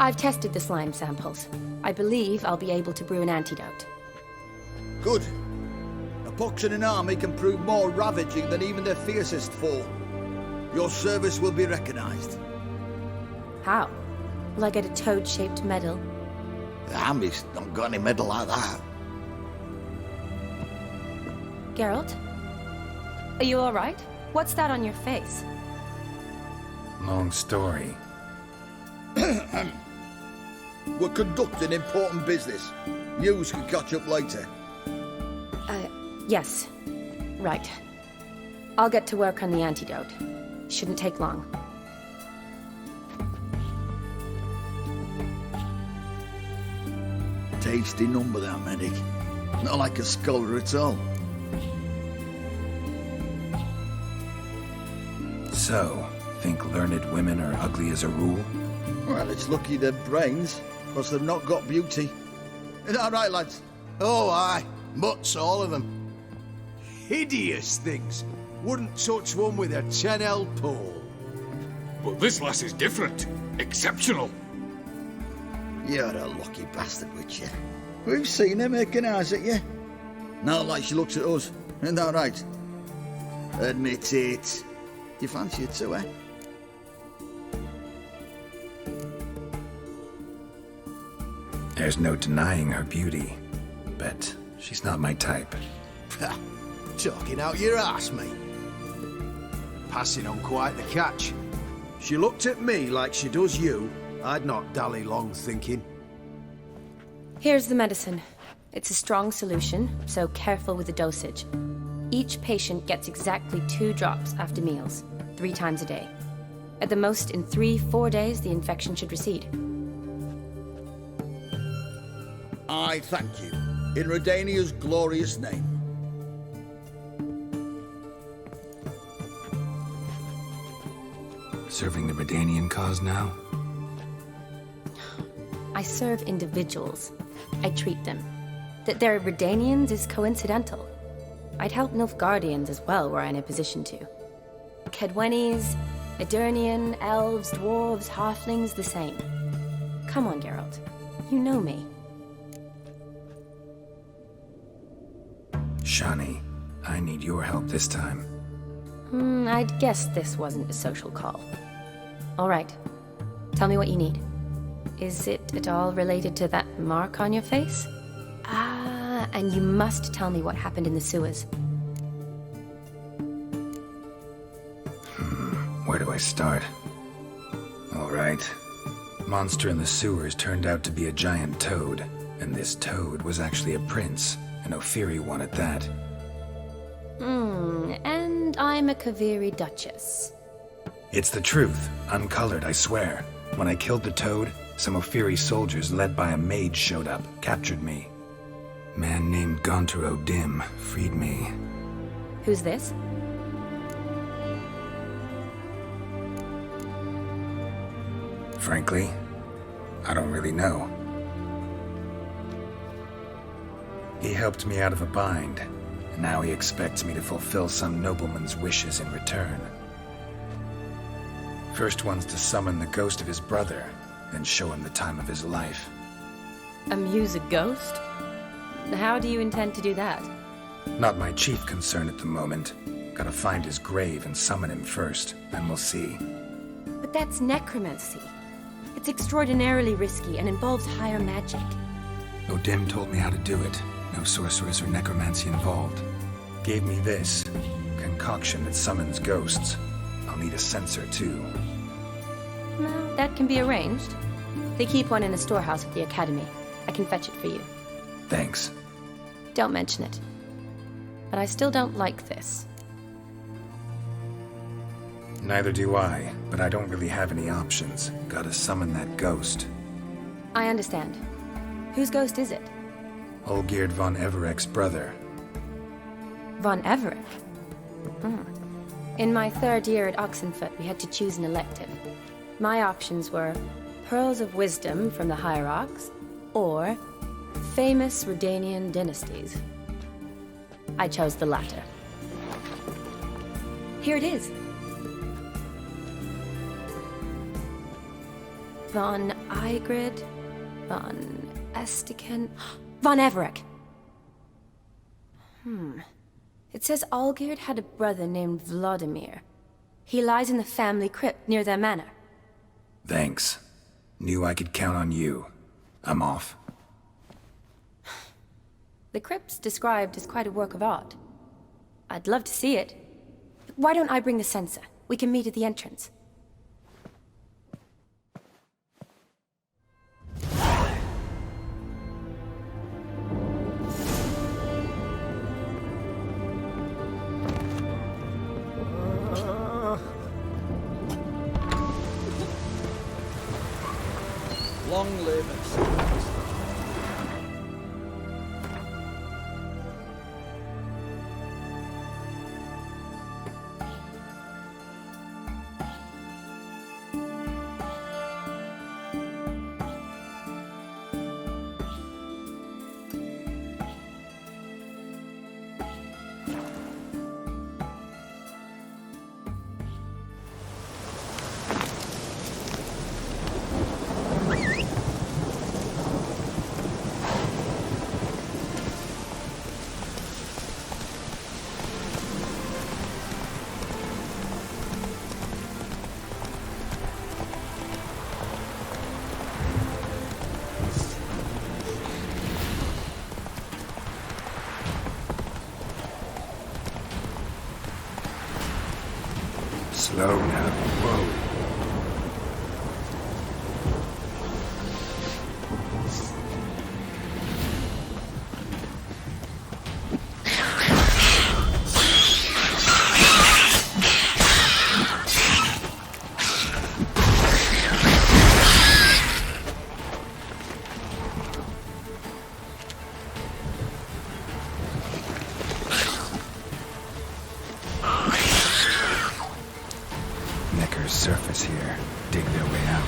I've tested the slime samples. I believe I'll be able to brew an antidote. Good. A pox in an army can prove more ravaging than even their fiercest foe. Your service will be recognized. How? Will I get a toad-shaped medal? The army's not got any medal like that. Geralt? Are you alright? What's that on your face? Long story. We're conducting important business. Yous can catch up later. Yes. Right. I'll get to work on the antidote. Shouldn't take long. Tasty number, that medic. Not like a scholar at all. So, think learned women are ugly as a rule? Well, it's lucky they're brains, because they've not got beauty. Is that right, lads? Oh, aye. Mutts, all of them. Hideous things. Wouldn't touch one with a 10L pole. But this lass is different. Exceptional. You're a lucky bastard, Witcher. We've seen her making eyes at you. Not like she looks at us. Isn't that right? Admit it. You fancy it too, eh? There's no denying her beauty, but she's not my type. Talking out your ass, mate. Passing on quite the catch. She looked at me like she does you. I'd not dally long thinking. Here's the medicine. It's a strong solution, so careful with the dosage. Each patient gets exactly 2 drops after meals, 3 times a day. At the most, in 3-4 days, the infection should recede. I thank you. In Redania's glorious name. Serving the Redanian cause now? I serve individuals. I treat them. That they're Redanians is coincidental. I'd help Nilfgaardians as well were I in a position to. Kedwenis, Edirnian, elves, dwarves, halflings, the same. Come on, Geralt. You know me. Shani, I need your help this time. I'd guess this wasn't a social call. All right. Tell me what you need. Is it at all related to that mark on your face? Ah, and you must tell me what happened in the sewers. Where do I start? All right. Monster in the sewers turned out to be a giant toad, and this toad was actually a prince, an Ophiri one at that. And I'm a Kaviri Duchess. It's the truth, uncolored, I swear. When I killed the toad, some Ophiri soldiers led by a mage showed up, captured me. Man named Gaunter O'Dim freed me. Who's this? Frankly, I don't really know. He helped me out of a bind, and now he expects me to fulfill some nobleman's wishes in return. First one's to summon the ghost of his brother, then show him the time of his life. Amuse a ghost? How do you intend to do that? Not my chief concern at the moment. Gotta find his grave and summon him first, then we'll see. But that's necromancy. It's extraordinarily risky and involves higher magic. O'Dim told me how to do it. No sorceress or necromancy involved. Gave me this concoction that summons ghosts. I'll need a censer too. Well, that can be arranged. They keep one in a storehouse at the academy. I can fetch it for you. Thanks. Don't mention it. But I still don't like this. Neither do I, but I don't really have any options. Gotta summon that ghost. I understand. Whose ghost is it? Olgierd von Everek's brother. Von Everek? In my 3rd year at Oxenfoot, we had to choose an elective. My options were Pearls of Wisdom from the Hierarchs, or Famous Redanian Dynasties. I chose the latter. Here it is. Von Igrid, von Estiken, von Everett. It says Olgierd had a brother named Vladimir. He lies in the family crypt near their manor. Thanks. Knew I could count on you. I'm off. The crypt's described as quite a work of art. I'd love to see it. But why don't I bring the censer? We can meet at the entrance. Long live it. Slow now. Whoa. Surface here. Dig their way out.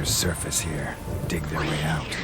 Surface here. Dig their way out.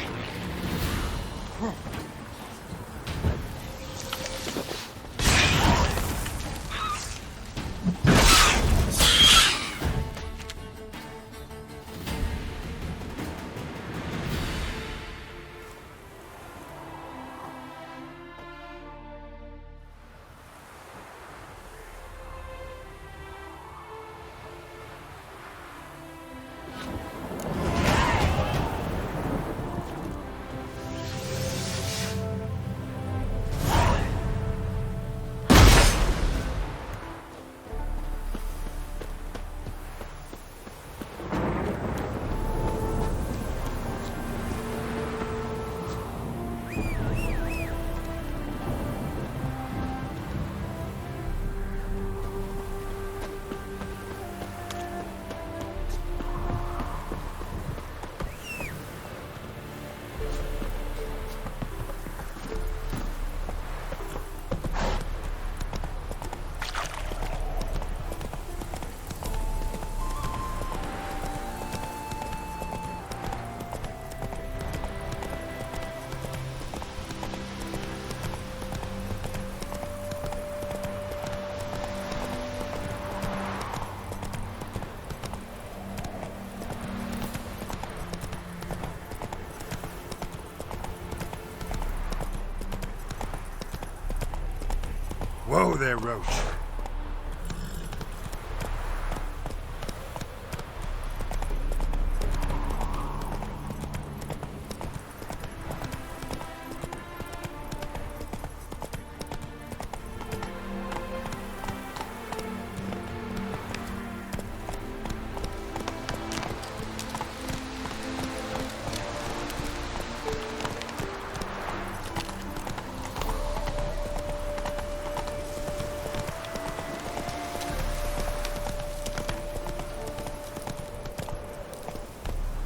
Whoa there, Roach.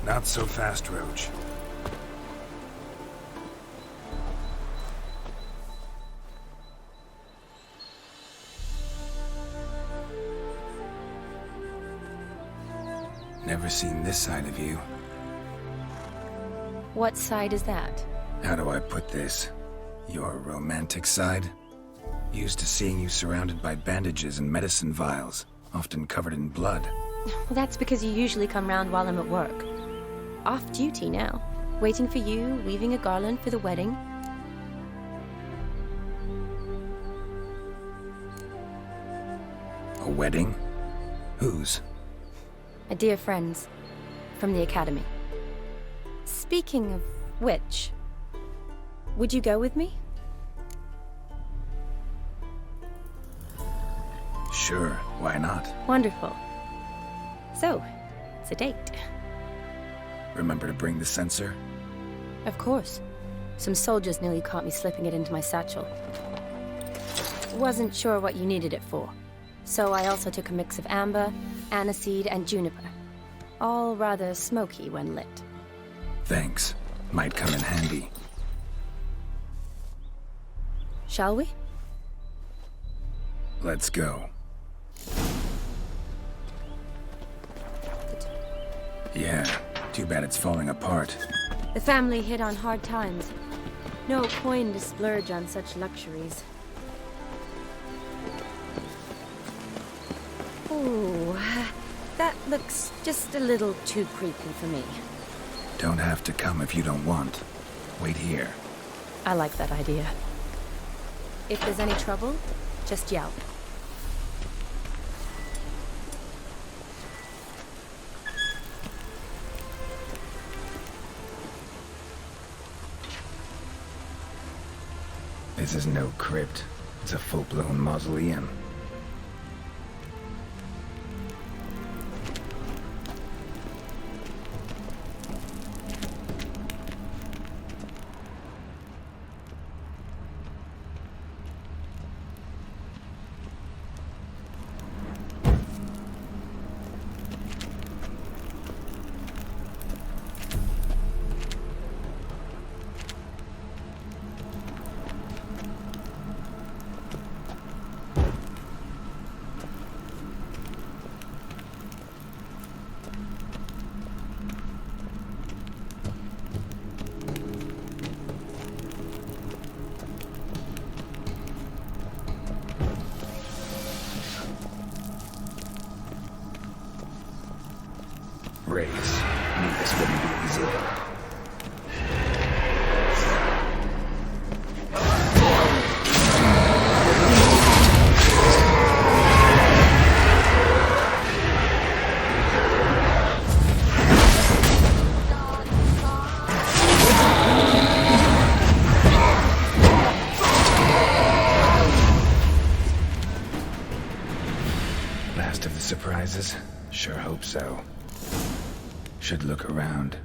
Not so fast, Roach. Never seen this side of you. What side is that? How do I put this? Your romantic side? Used to seeing you surrounded by bandages and medicine vials, often covered in blood. Well, that's because you usually come round while I'm at work. Off duty now. Waiting for you, weaving a garland for the wedding. A wedding? Whose? A dear friend's. From the academy. Speaking of which, would you go with me? Sure, why not? Wonderful. So, it's a date. Remember to bring the sensor? Of course. Some soldiers nearly caught me slipping it into my satchel. Wasn't sure what you needed it for, so I also took a mix of amber, aniseed, and juniper. All rather smoky when lit. Thanks. Might come in handy. Shall we? Let's go. Yeah, too bad it's falling apart. The family hit on hard times. No coin to splurge on such luxuries. Ooh, that looks just a little too creepy for me. Don't have to come if you don't want. Wait here. I like that idea. If there's any trouble, just yell. This is no crypt. It's a full-blown mausoleum. Race. Knew this wouldn't be easy. Last of the surprises? Sure hope so. Should look around.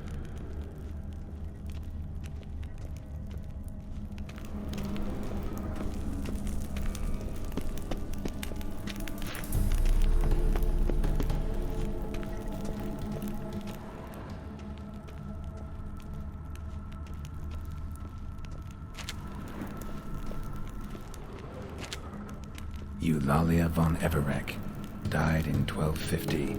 Eulalia von Everec died in 1250.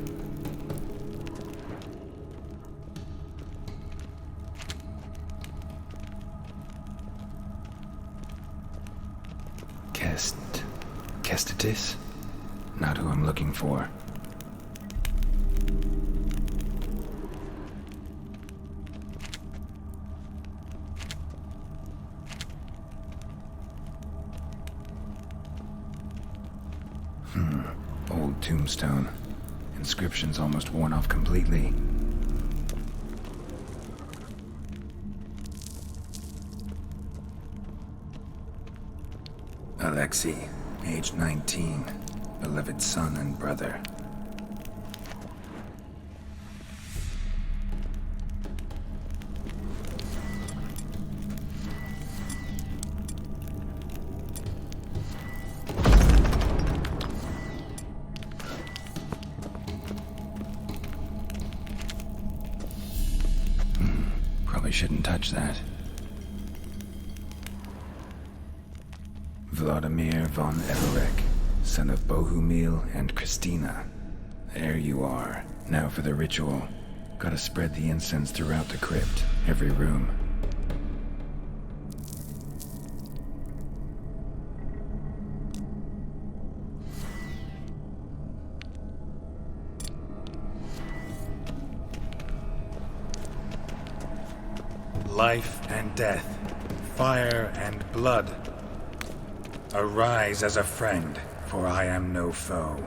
Kestitis? Not who I'm looking for. Old tombstone. Inscription's almost worn off completely. Alexei, age 19, beloved son and brother. Probably shouldn't touch that. Vladimir von Everek, son of Bohumil and Christina. There you are. Now for the ritual. Gotta spread the incense throughout the crypt, every room. Life and death, fire and blood. Arise as a friend, for I am no foe.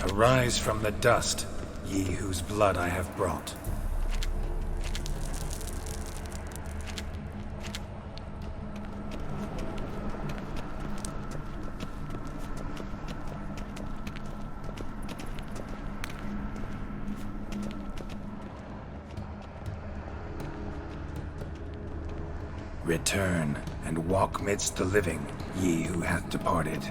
Arise from the dust, ye whose blood I have brought. Return, and walk midst the living, ye who hath departed.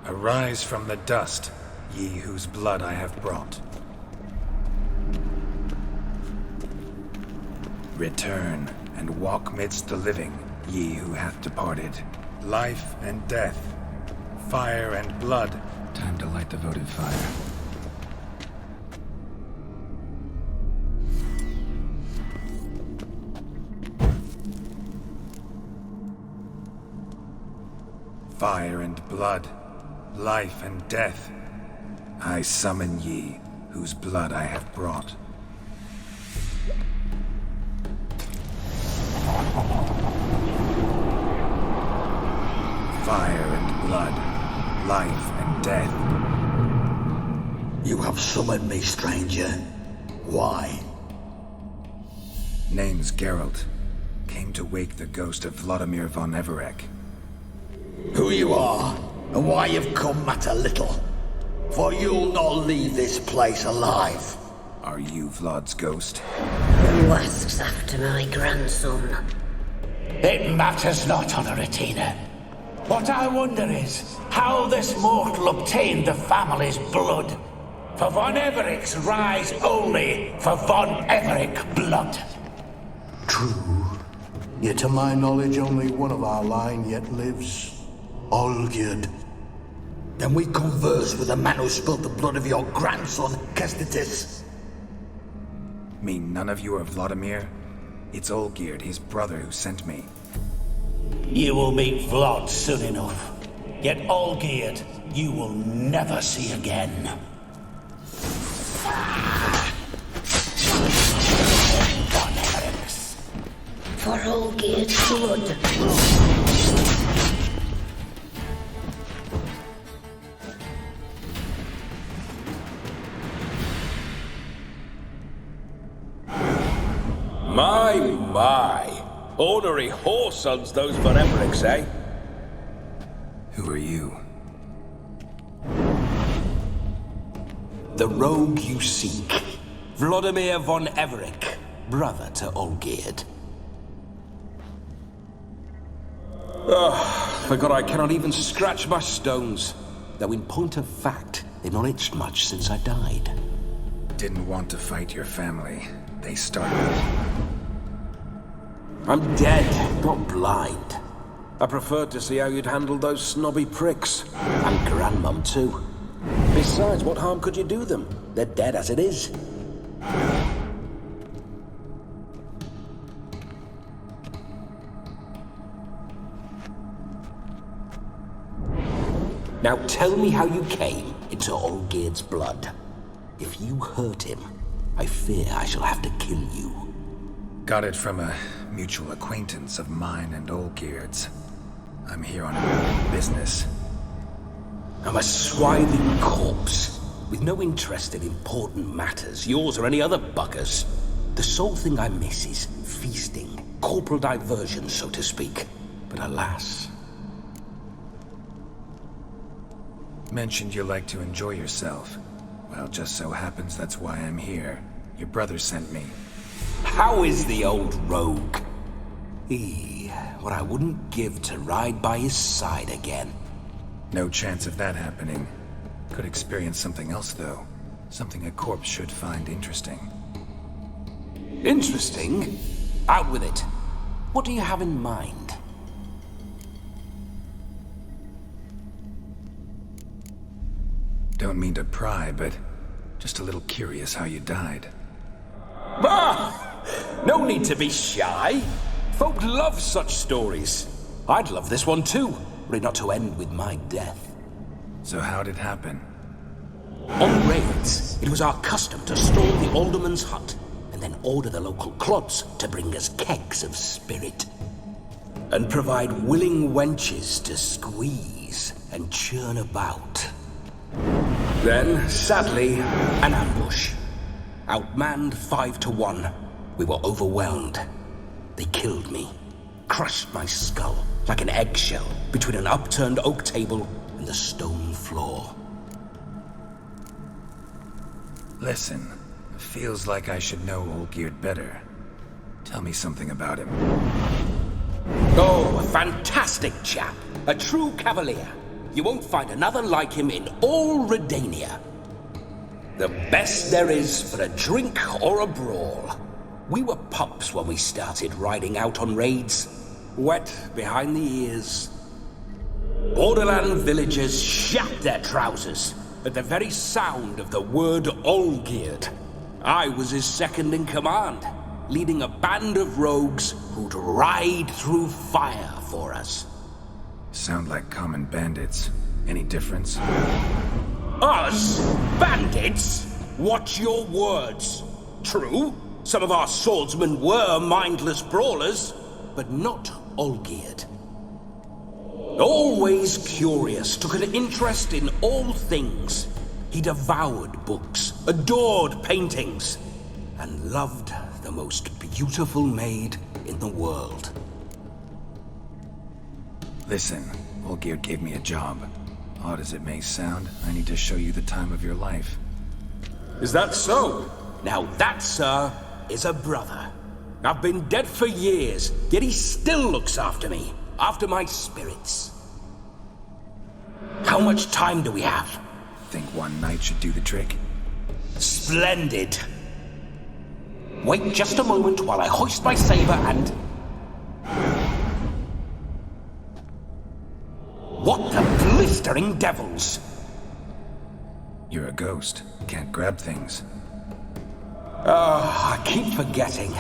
Arise from the dust, ye whose blood I have brought. Return, and walk midst the living, ye who hath departed. Life and death, fire and blood. Time to light the votive fire. Fire and blood, life and death, I summon ye, whose blood I have brought. Fire and blood, life and death. You have summoned me, stranger. Why? Name's Geralt. Came to wake the ghost of Vladimir von Everek. Who you are, and why you've come matter little. For you'll not leave this place alive. Are you Vlad's ghost? Who asks after my grandson? It matters not, Honoratina. What I wonder is how this mortal obtained the family's blood. For von Everek's rise only for von Everek blood. True. Yet to my knowledge, only one of our line yet lives. Olgierd. Then we converse with the man who spilled the blood of your grandson, Kestitis. Mean none of you are Vladimir? It's Olgierd, his brother, who sent me. You will meet Vlad soon enough. Yet Olgierd, you will never see again. Von Everek's. For Olgierd's blood. My. Ornery whoresons those von Evereks, eh? Who are you? The rogue you seek. Vladimir von Everek, brother to Olgierd. Forgot I cannot even scratch my stones. Though in point of fact, they've not itched much since I died. Didn't want to fight your family. They started. I'm dead, not blind. I preferred to see how you'd handle those snobby pricks. And Grandmum, too. Besides, what harm could you do them? They're dead as it is. Now tell me how you came into Olgierd's blood. If you hurt him, I fear I shall have to kill you. Got it from a mutual acquaintance of mine and Olgierd's. I'm here on business. I'm a swithing corpse, with no interest in important matters, yours or any other buggers. The sole thing I miss is feasting, corporal diversion, so to speak. But alas... Mentioned you like to enjoy yourself. Well, just so happens that's why I'm here. Your brother sent me. How is the old rogue? What I wouldn't give to ride by his side again. No chance of that happening. Could experience something else, though. Something a corpse should find interesting. Interesting? Out with it. What do you have in mind? Don't mean to pry, but just a little curious how you died. Bah! No need to be shy. Folk love such stories. I'd love this one too, were it not to end with my death. So how'd it happen? On raids, it was our custom to storm the alderman's hut, and then order the local clods to bring us kegs of spirit. And provide willing wenches to squeeze and churn about. Then, sadly, an ambush. Outmanned 5 to 1. We were overwhelmed. They killed me. Crushed my skull like an eggshell between an upturned oak table and the stone floor. Listen, feels like I should know Olgierd better. Tell me something about him. Oh, a fantastic chap. A true cavalier. You won't find another like him in all Redania. The best there is for a drink or a brawl. We were pups when we started riding out on raids. Wet behind the ears. Borderland villagers shat their trousers at the very sound of the word Olgierd. I was his second in command, leading a band of rogues who'd ride through fire for us. Sound like common bandits. Any difference? Us? Bandits? Watch your words. True, some of our swordsmen were mindless brawlers, but not Olgierd. Always curious, took an interest in all things. He devoured books, adored paintings, and loved the most beautiful maid in the world. Listen, Olgierd gave me a job. Odd as it may sound, I need to show you the time of your life. Is that so? Now that, sir, is a brother. I've been dead for years, yet he still looks after me, after my spirits. How much time do we have? Think one night should do the trick? Splendid. Wait just a moment while I hoist my saber and... What the blistering devils? You're a ghost. Can't grab things. I keep forgetting.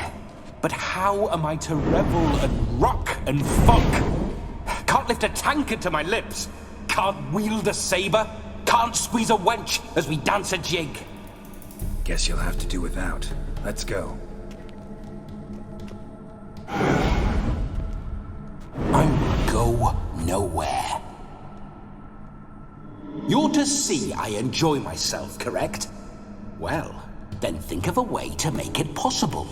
But how am I to revel and rock and funk? Can't lift a tankard to my lips. Can't wield a saber. Can't squeeze a wench as we dance a jig. Guess you'll have to do without. Let's go. I will go nowhere. You're to see I enjoy myself, correct? Well, then think of a way to make it possible.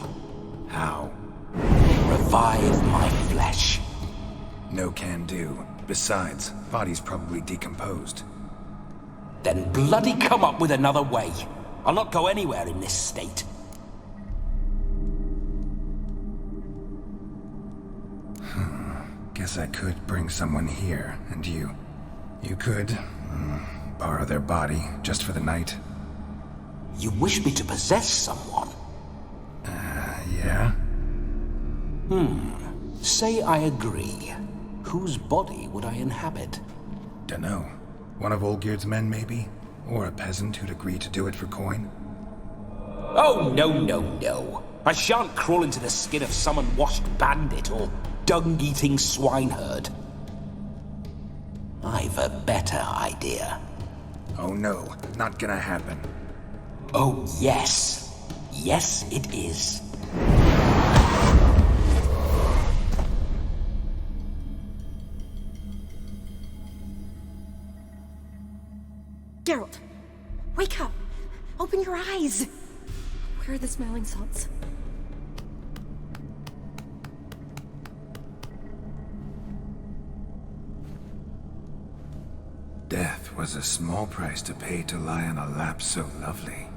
How? Revive my flesh. No can do. Besides, body's probably decomposed. Then bloody come up with another way. I'll not go anywhere in this state. Guess I could bring someone here, and you could borrow their body just for the night. You wish me to possess someone? Yeah? Say I agree. Whose body would I inhabit? Dunno. One of Olgierd's men, maybe? Or a peasant who'd agree to do it for coin? Oh, no. I shan't crawl into the skin of some unwashed bandit or dung-eating swineherd. I've a better idea. Oh no, not gonna happen. Oh, yes. Yes, it is. Geralt, wake up! Open your eyes! Where are the smelling salts? Death was a small price to pay to lie on a lap so lovely,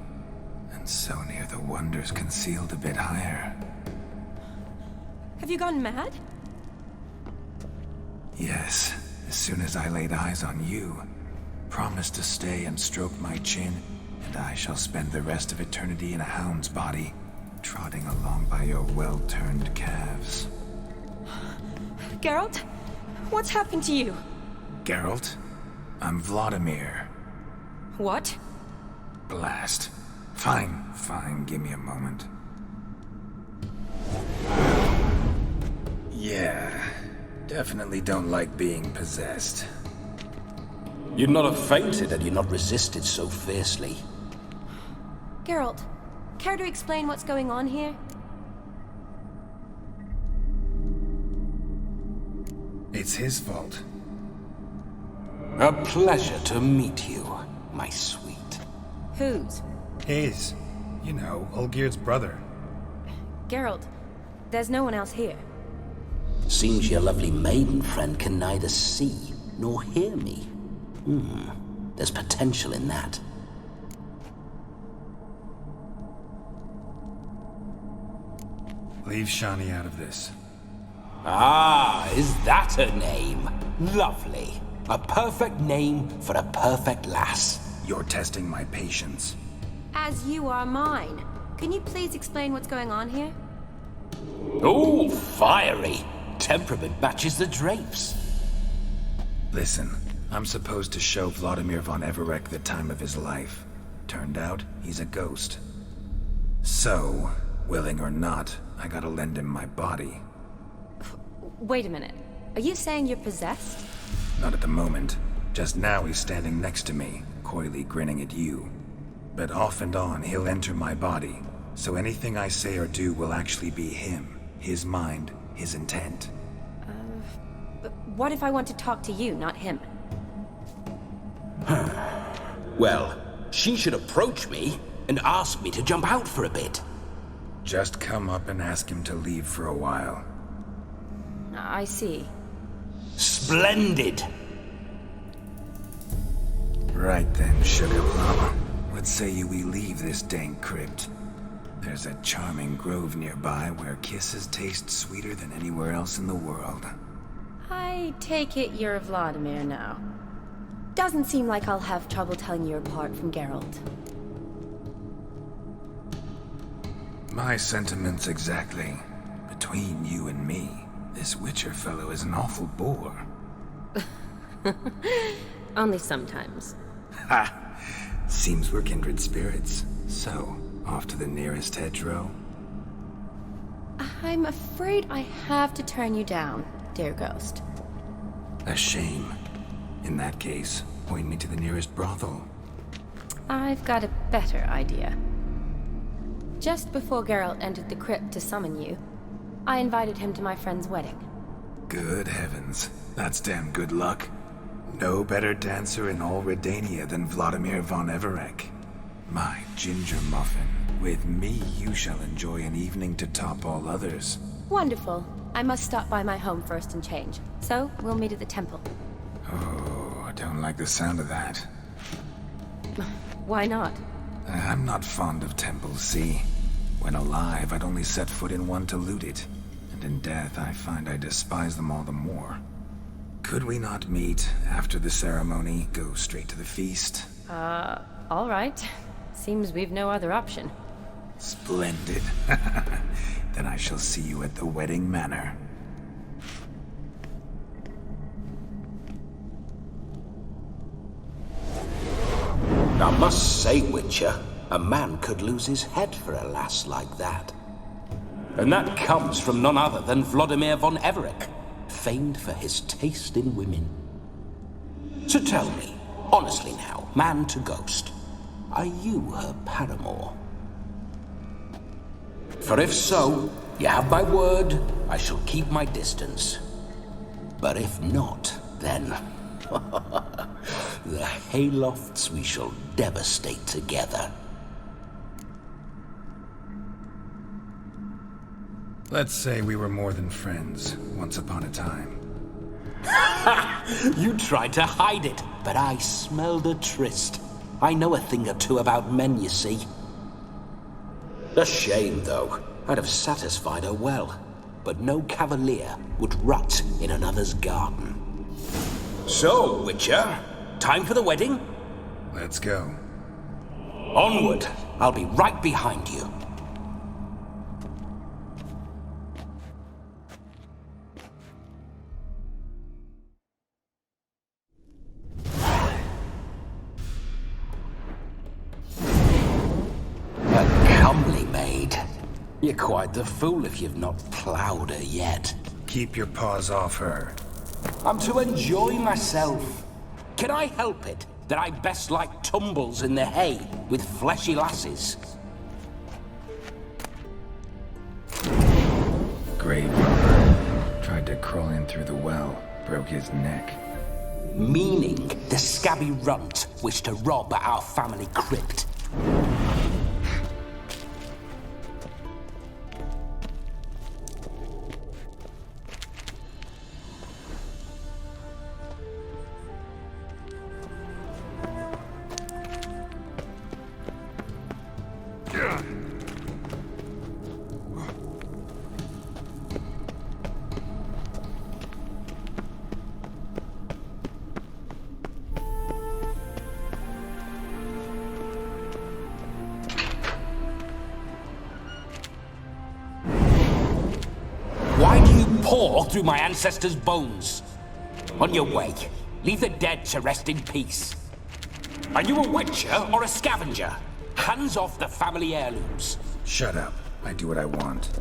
and so near the wonders concealed a bit higher. Have you gone mad? Yes, as soon as I laid eyes on you, promised to stay and stroke my chin, and I shall spend the rest of eternity in a hound's body, trotting along by your well-turned calves. Geralt? What's happened to you? Geralt? I'm Vladimir. What? Blast. Fine, give me a moment. Yeah, definitely don't like being possessed. You'd not have fainted had you not resisted so fiercely. Geralt, care to explain what's going on here? It's his fault. A pleasure to meet you, my sweet. Whose? His. You know, Olgir's brother. Geralt, there's no one else here. Seems your lovely maiden friend can neither see nor hear me. There's potential in that. Leave Shani out of this. Ah, is that her name? Lovely. A perfect name for a perfect lass. You're testing my patience. As you are mine. Can you please explain what's going on here? Oh, fiery. Temperament matches the drapes. Listen, I'm supposed to show Vladimir von Everec the time of his life. Turned out, he's a ghost. So, willing or not, I gotta lend him my body. Wait a minute. Are you saying you're possessed? Not at the moment. Just now he's standing next to me, coyly grinning at you. But off and on, he'll enter my body. So anything I say or do will actually be him. His mind, his intent. But what if I want to talk to you, not him? Well, she should approach me and ask me to jump out for a bit. Just come up and ask him to leave for a while. I see. Splendid! Right then, Sugar Plum. What say you we leave this dank crypt? There's a charming grove nearby where kisses taste sweeter than anywhere else in the world. I take it you're Vladimir now. Doesn't seem like I'll have trouble telling you apart from Geralt. My sentiments exactly. Between you and me, this Witcher fellow is an awful bore. Only sometimes. Ha! Seems we're kindred spirits. So, off to the nearest hedgerow? I'm afraid I have to turn you down, dear ghost. A shame. In that case, point me to the nearest brothel. I've got a better idea. Just before Geralt entered the crypt to summon you, I invited him to my friend's wedding. Good heavens. That's damn good luck. No better dancer in all Redania than Vladimir von Everec. My ginger muffin. With me, you shall enjoy an evening to top all others. Wonderful. I must stop by my home first and change. So, we'll meet at the temple. Oh, I don't like the sound of that. Why not? I'm not fond of temples, see? When alive, I'd only set foot in one to loot it. And in death, I find I despise them all the more. Could we not meet after the ceremony, go straight to the feast? All right. Seems we've no other option. Splendid. Then I shall see you at the wedding manor. I must say, Witcher, a man could lose his head for a lass like that. And that comes from none other than Vladimir von Everec, famed for his taste in women. So tell me, honestly now, man to ghost, are you her paramour? For if so, you have my word, I shall keep my distance. But if not, then The haylofts we shall devastate together. Let's say we were more than friends, once upon a time. You tried to hide it, but I smelled a tryst. I know a thing or two about men, you see. A shame, though. I'd have satisfied her well. But no cavalier would rot in another's garden. So, Witcher, time for the wedding? Let's go. Onward. I'll be right behind you. You're quite the fool if you've not ploughed her yet. Keep your paws off her. I'm to enjoy myself. Can I help it that I best like tumbles in the hay with fleshy lasses? Grave robber. Tried to crawl in through the well. Broke his neck. Meaning the scabby runt wished to rob our family crypt. Through my ancestors' bones. On your way, leave the dead to rest in peace. Are you a witcher or a scavenger? Hands off the family heirlooms. Shut up. I do what I want.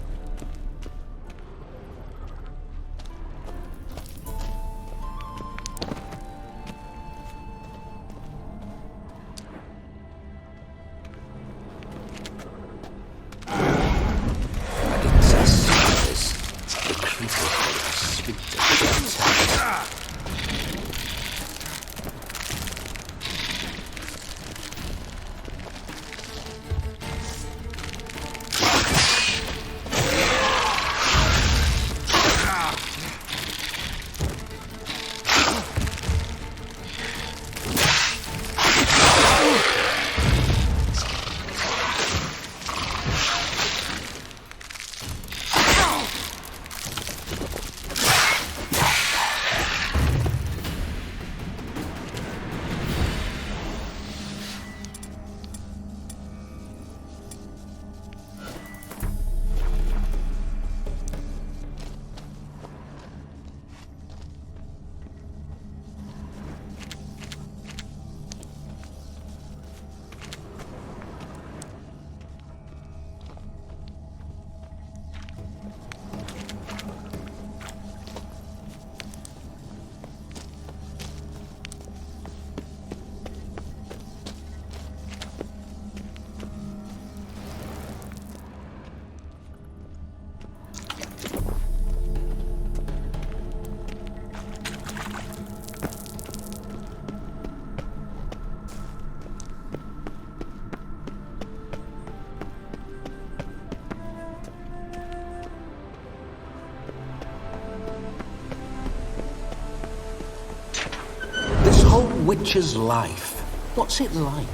Witcher's life. What's it like?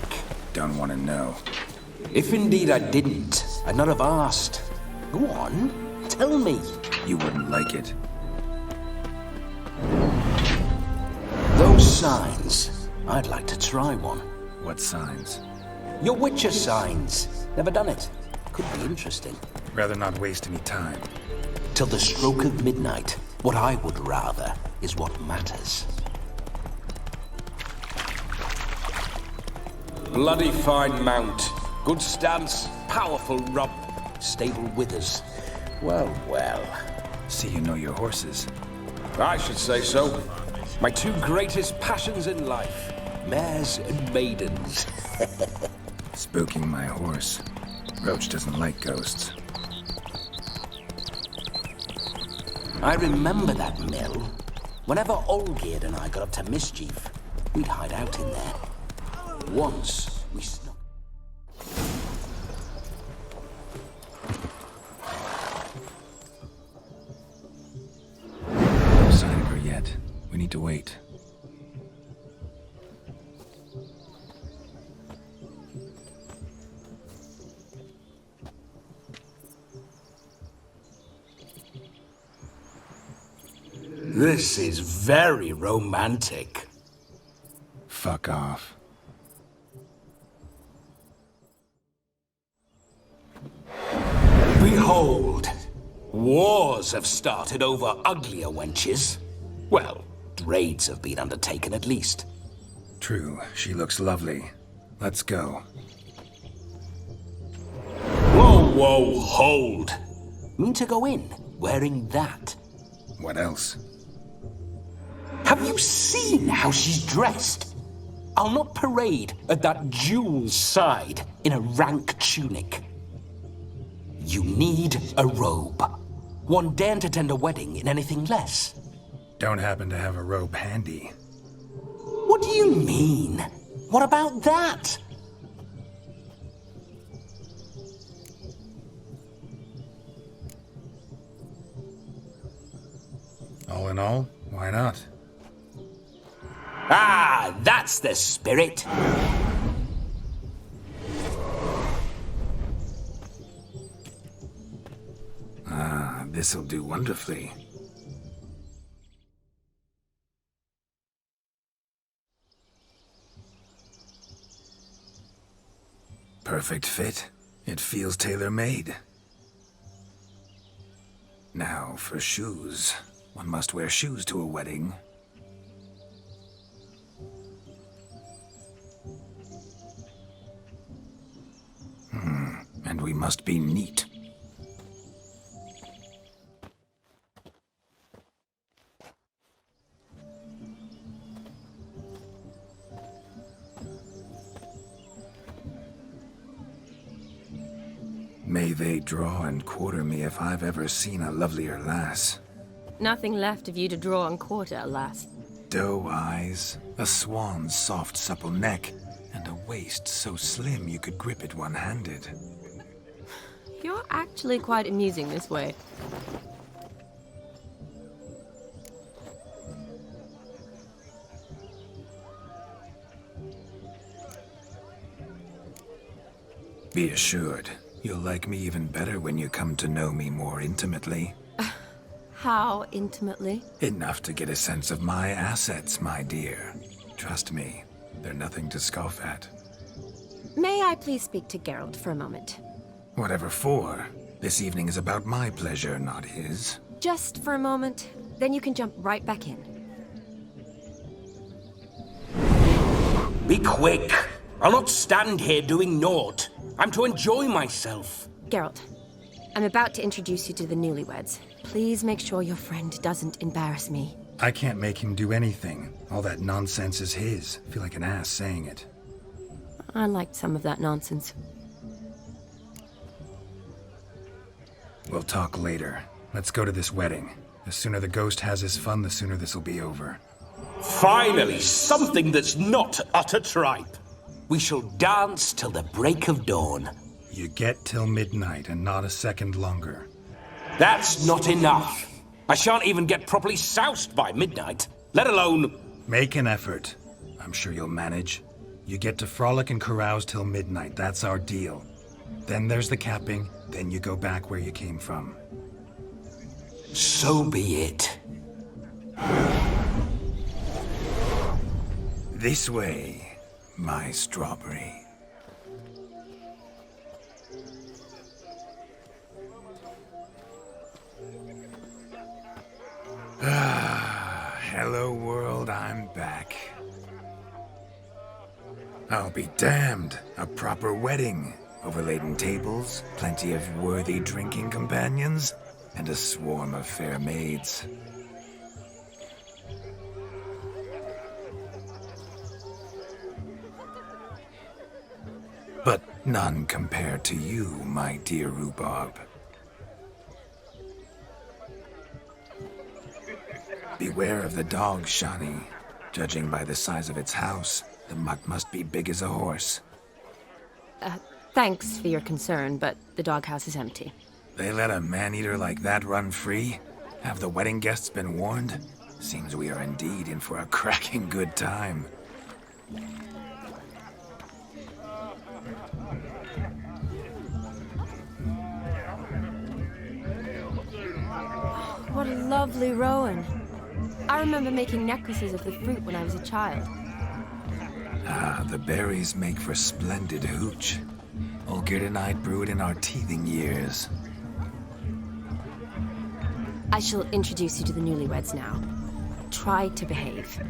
Don't want to know. If indeed I didn't, I'd not have asked. Go on, tell me. You wouldn't like it. Those signs. I'd like to try one. What signs? Your Witcher signs. Never done it. Could be interesting. Rather not waste any time. Till the stroke of midnight, what I would rather is what matters. Bloody fine mount. Good stance, powerful rump, stable withers. Well, well. See you know your horses. I should say so. My two greatest passions in life. Mares and maidens. Spooking my horse. Roach doesn't like ghosts. I remember that mill. Whenever Olgierd and I got up to mischief, we'd hide out in there. Once we snuck... No sign of her yet. We need to wait. This is very romantic. Fuck off. Behold, wars have started over uglier wenches. Well, raids have been undertaken at least. True, she looks lovely. Let's go. Whoa, whoa, hold. Mean to go in wearing that? What else? Have you seen how she's dressed? I'll not parade at that jewel's side in a rank tunic. You need a robe. One daren't attend a wedding in anything less. Don't happen to have a robe handy. What do you mean? What about that? All in all, why not? Ah, that's the spirit. Ah, this'll do wonderfully. Perfect fit. It feels tailor-made. Now for shoes. One must wear shoes to a wedding. And we must be neat. May they draw and quarter me if I've ever seen a lovelier lass. Nothing left of you to draw and quarter, alas. Doe eyes, a swan's soft supple neck, and a waist so slim you could grip it one-handed. You're actually quite amusing this way. Be assured, you'll like me even better when you come to know me more intimately. How intimately? Enough to get a sense of my assets, my dear. Trust me, they're nothing to scoff at. May I please speak to Geralt for a moment? Whatever for. This evening is about my pleasure, not his. Just for a moment, then you can jump right back in. Be quick. I'll not stand here doing naught. I'm to enjoy myself. Geralt, I'm about to introduce you to the newlyweds. Please make sure your friend doesn't embarrass me. I can't make him do anything. All that nonsense is his. I feel like an ass saying it. I liked some of that nonsense. We'll talk later. Let's go to this wedding. The sooner the ghost has his fun, the sooner this'll be over. Finally, something that's not utter tripe. We shall dance till the break of dawn. You get till midnight and not a second longer. That's not enough. I shan't even get properly soused by midnight, let alone... Make an effort. I'm sure you'll manage. You get to frolic and carouse till midnight, that's our deal. Then there's the capping, then you go back where you came from. So be it. This way, my strawberry. Hello world, I'm back. I'll be damned. A proper wedding. Overladen tables, plenty of worthy drinking companions, and a swarm of fair maids. But none compared to you, my dear rhubarb. Beware of the dogs, Shani. Judging by the size of its house, the mutt must be big as a horse. Thanks for your concern, but the doghouse is empty. They let a man-eater like that run free? Have the wedding guests been warned? Seems we are indeed in for a cracking good time. What a lovely rowan. I remember making necklaces of the fruit when I was a child. Ah, the berries make for splendid hooch. Olgerd and I brewed in our teething years. I shall introduce you to the newlyweds now. Try to behave.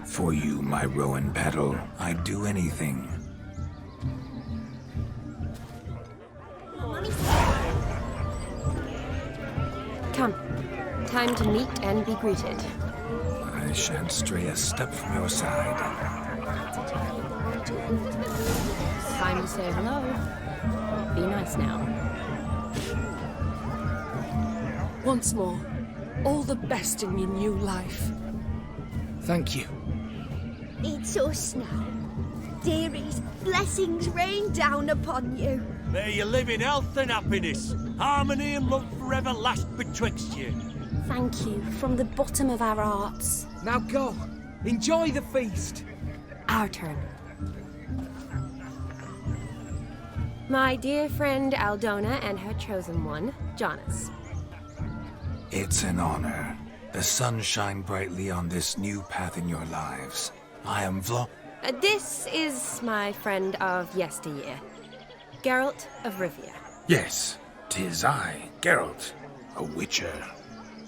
For you, my rowan petal, I'd do anything. Come. Time to meet and be greeted. I shan't stray a step from your side. Time to say hello. Be nice now. Once more, all the best in your new life. Thank you. It's us now. Dearies, blessings rain down upon you. May you live in health and happiness. Harmony and love forever last betwixt you. Thank you from the bottom of our hearts. Now go. Enjoy the feast. Our turn. My dear friend Aldona and her chosen one, Jonas. It's an honor. The sun shine brightly on this new path in your lives. I am This is my friend of yesteryear, Geralt of Rivia. Yes, 'tis I, Geralt, a witcher.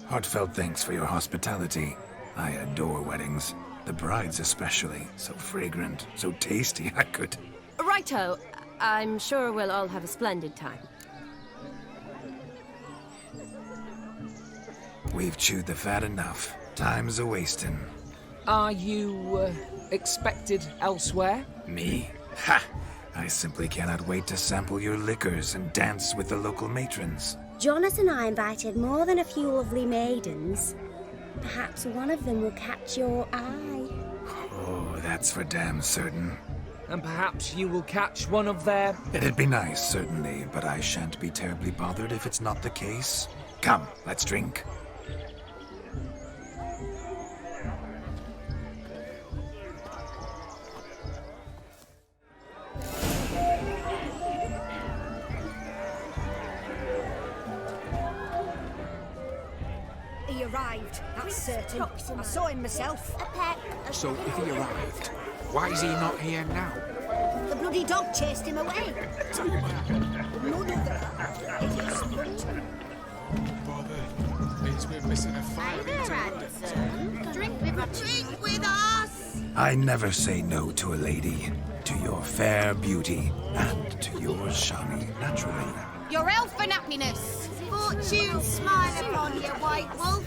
Heartfelt thanks for your hospitality. I adore weddings. The brides especially. So fragrant, so tasty, I could... Righto. I'm sure we'll all have a splendid time. We've chewed the fat enough. Time's a-wasting. Are you, expected elsewhere? Me? Ha! I simply cannot wait to sample your liquors and dance with the local matrons. Jonas and I invited more than a few lovely maidens. Perhaps one of them will catch your eye. Oh, that's for damn certain. And perhaps you will catch one of their... It'd be nice, certainly, but I shan't be terribly bothered if it's not the case. Come, let's drink. He arrived, that's certain. I saw him myself. A peck. So, if he arrived, why is he not here now? The bloody dog chased him away. None of them. He's been missing a fire. Drink with us. I never say no to a lady. To your fair beauty, and to yours, Shani, naturally. Your elfin happiness. Fortune smile upon you, White Wolf.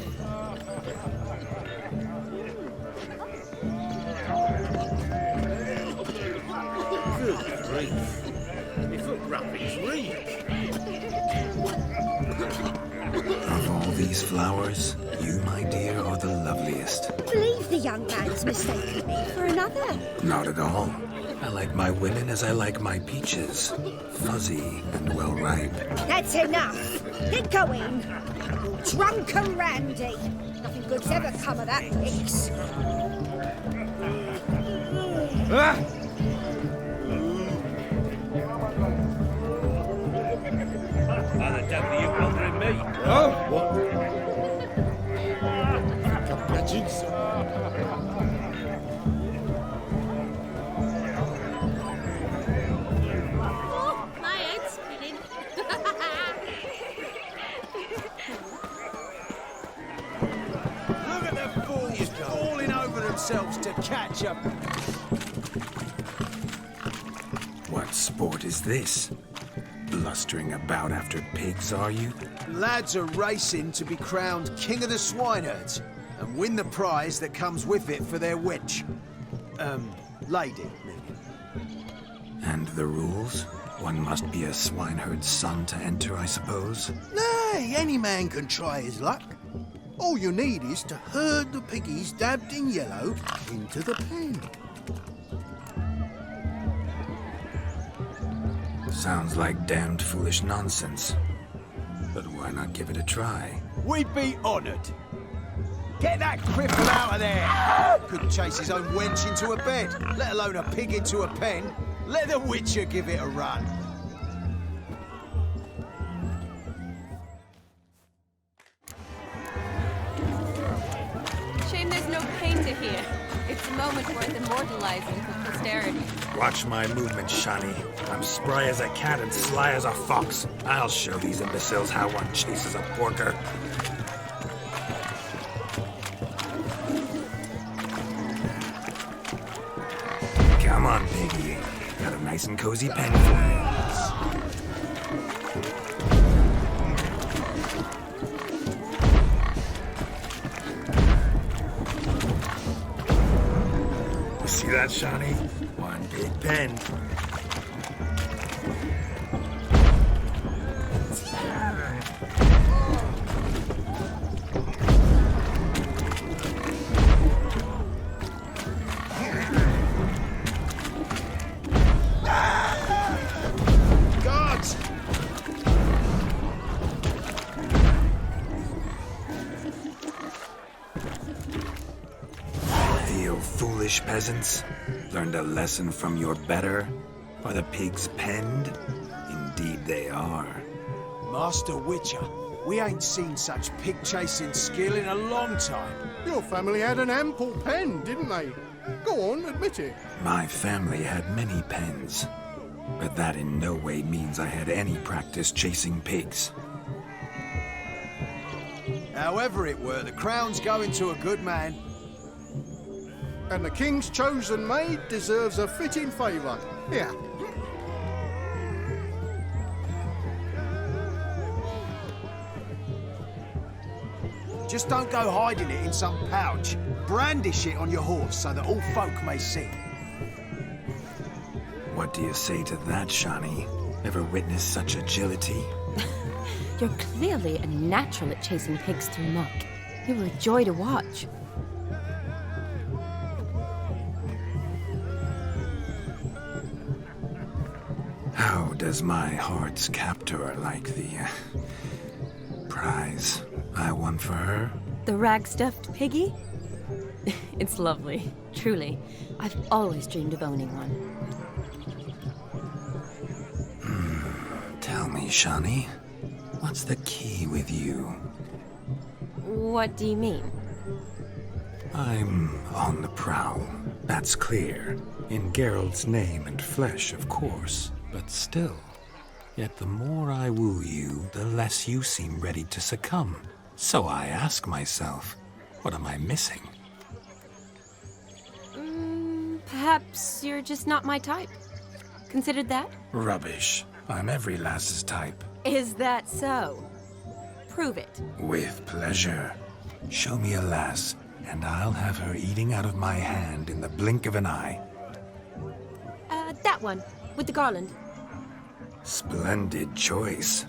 Good grief. If a rabbit's reek. Of all these flowers, you, my dear, are the loveliest. Believe the young man's mistaken me for another. Not at all. I like my women as I like my peaches. Fuzzy and well-ripe. That's enough. Get going. Drunk and randy. Nothing good's ever come of that mix. How the devil are you bothering me? Oh? What? Pigeons? Oh, my head's spinning. Look at the fools falling over themselves to catch up. What sport is this? Blustering about after pigs, are you? Lads are racing to be crowned King of the Swineherds and win the prize that comes with it for their witch. Lady, meaning. And the rules? One must be a swineherd's son to enter, I suppose? Nay, any man can try his luck. All you need is to herd the piggies dabbed in yellow into the pen. Sounds like damned foolish nonsense. But why not give it a try? We'd be honoured. Get that cripple out of there! Couldn't chase his own wench into a bed, let alone a pig into a pen. Let the Witcher give it a run. Shame there's no painter here. It's a moment worth immortalizing for posterity. Watch my movements, Shani. I'm spry as a cat and sly as a fox. I'll show these imbeciles how one chases a porker. Come on, piggy. Got a nice and cozy pen for you. See that, Shani? One big pen. Guards! You foolish peasants. Learned a lesson from your better? Are the pigs penned? Indeed they are. Master Witcher, we ain't seen such pig-chasing skill in a long time. Your family had an ample pen, didn't they? Go on, admit it. My family had many pens, but that in no way means I had any practice chasing pigs. However it were, the crown's going to a good man. And the king's chosen maid deserves a fitting favour. Here. Just don't go hiding it in some pouch. Brandish it on your horse so that all folk may see. What do you say to that, Shani? Ever witnessed such agility? You're clearly a natural at chasing pigs through muck. You were a joy to watch. How does my heart's captor like the prize I won for her? The rag-stuffed piggy? It's lovely, truly. I've always dreamed of owning one. Tell me, Shani, what's the key with you? What do you mean? I'm on the prowl, that's clear. In Geralt's name and flesh, of course. But still, yet the more I woo you, the less you seem ready to succumb. So I ask myself, what am I missing? Perhaps you're just not my type. Considered that? Rubbish. I'm every lass's type. Is that so? Prove it. With pleasure. Show me a lass, and I'll have her eating out of my hand in the blink of an eye. That one, with the garland. Splendid choice.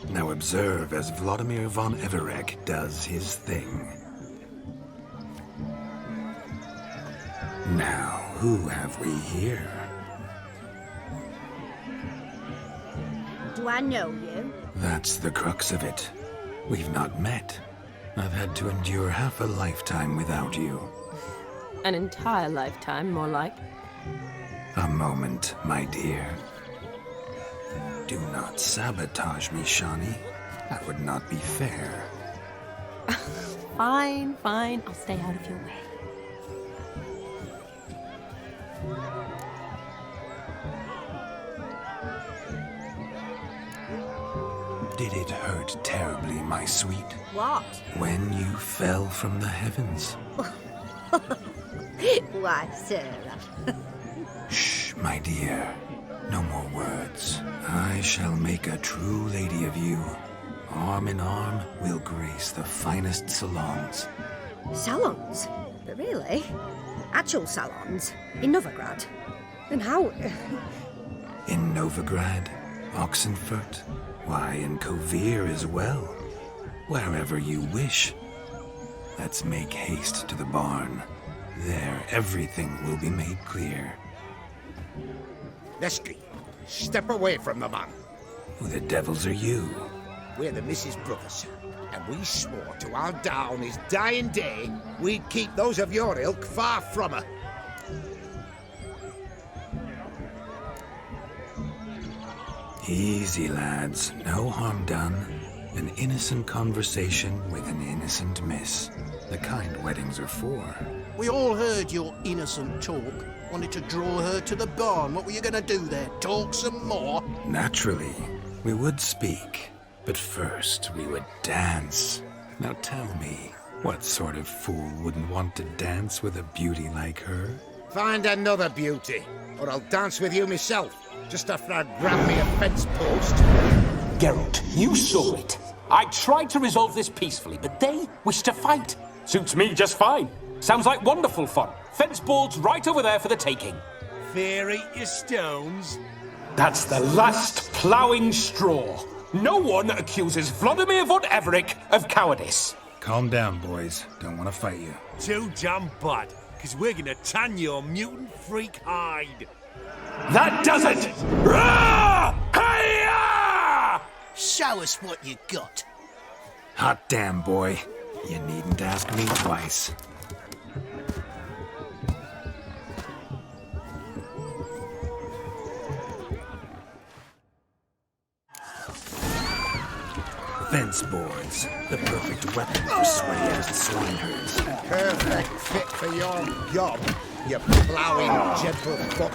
Now observe as Vladimir von Everek does his thing. Now, who have we here? Do I know you? That's the crux of it. We've not met. I've had to endure half a lifetime without you. An entire lifetime, more like. A moment, my dear. Do not sabotage me, Shani. That would not be fair. Fine, fine. I'll stay out of your way. Did it hurt terribly, my sweet? What? When you fell from the heavens? Why, Sarah. Shh, my dear. No more words. I shall make a true lady of you. Arm in arm, we'll grace the finest salons. Salons? But really? Actual salons? In Novigrad? And how? In Novigrad, Oxenfurt, why, in Kovir as well. Wherever you wish. Let's make haste to the barn. There, everything will be made clear. Lesky, step away from the man. Who the devils are you? We're the Mrs. Brothers, and we swore to our down his dying day we'd keep those of your ilk far from her. Easy, lads. No harm done. An innocent conversation with an innocent miss. The kind weddings are for. We all heard your innocent talk. Wanted to draw her to the barn. What were you gonna do there? Talk some more? Naturally, we would speak. But first, we would dance. Now tell me, what sort of fool wouldn't want to dance with a beauty like her? Find another beauty, or I'll dance with you myself, just after I grab me a fence post. Geralt, you saw it. I tried to resolve this peacefully, but they wish to fight. Suits me just fine. Sounds like wonderful fun. Fence boards right over there for the taking. Fear eat your stones. That's the last ploughing straw. No one accuses Vladimir von Everett of cowardice. Calm down, boys. Don't want to fight you. Too damn bad, because we're gonna tan your mutant freak hide. That does it! Rah! Hi-ya! Show us what you got. Hot damn, boy. You needn't ask me twice. Fence boards, the perfect weapon for swayers and swineherds. Perfect fit for your job, you ploughing gentle buck.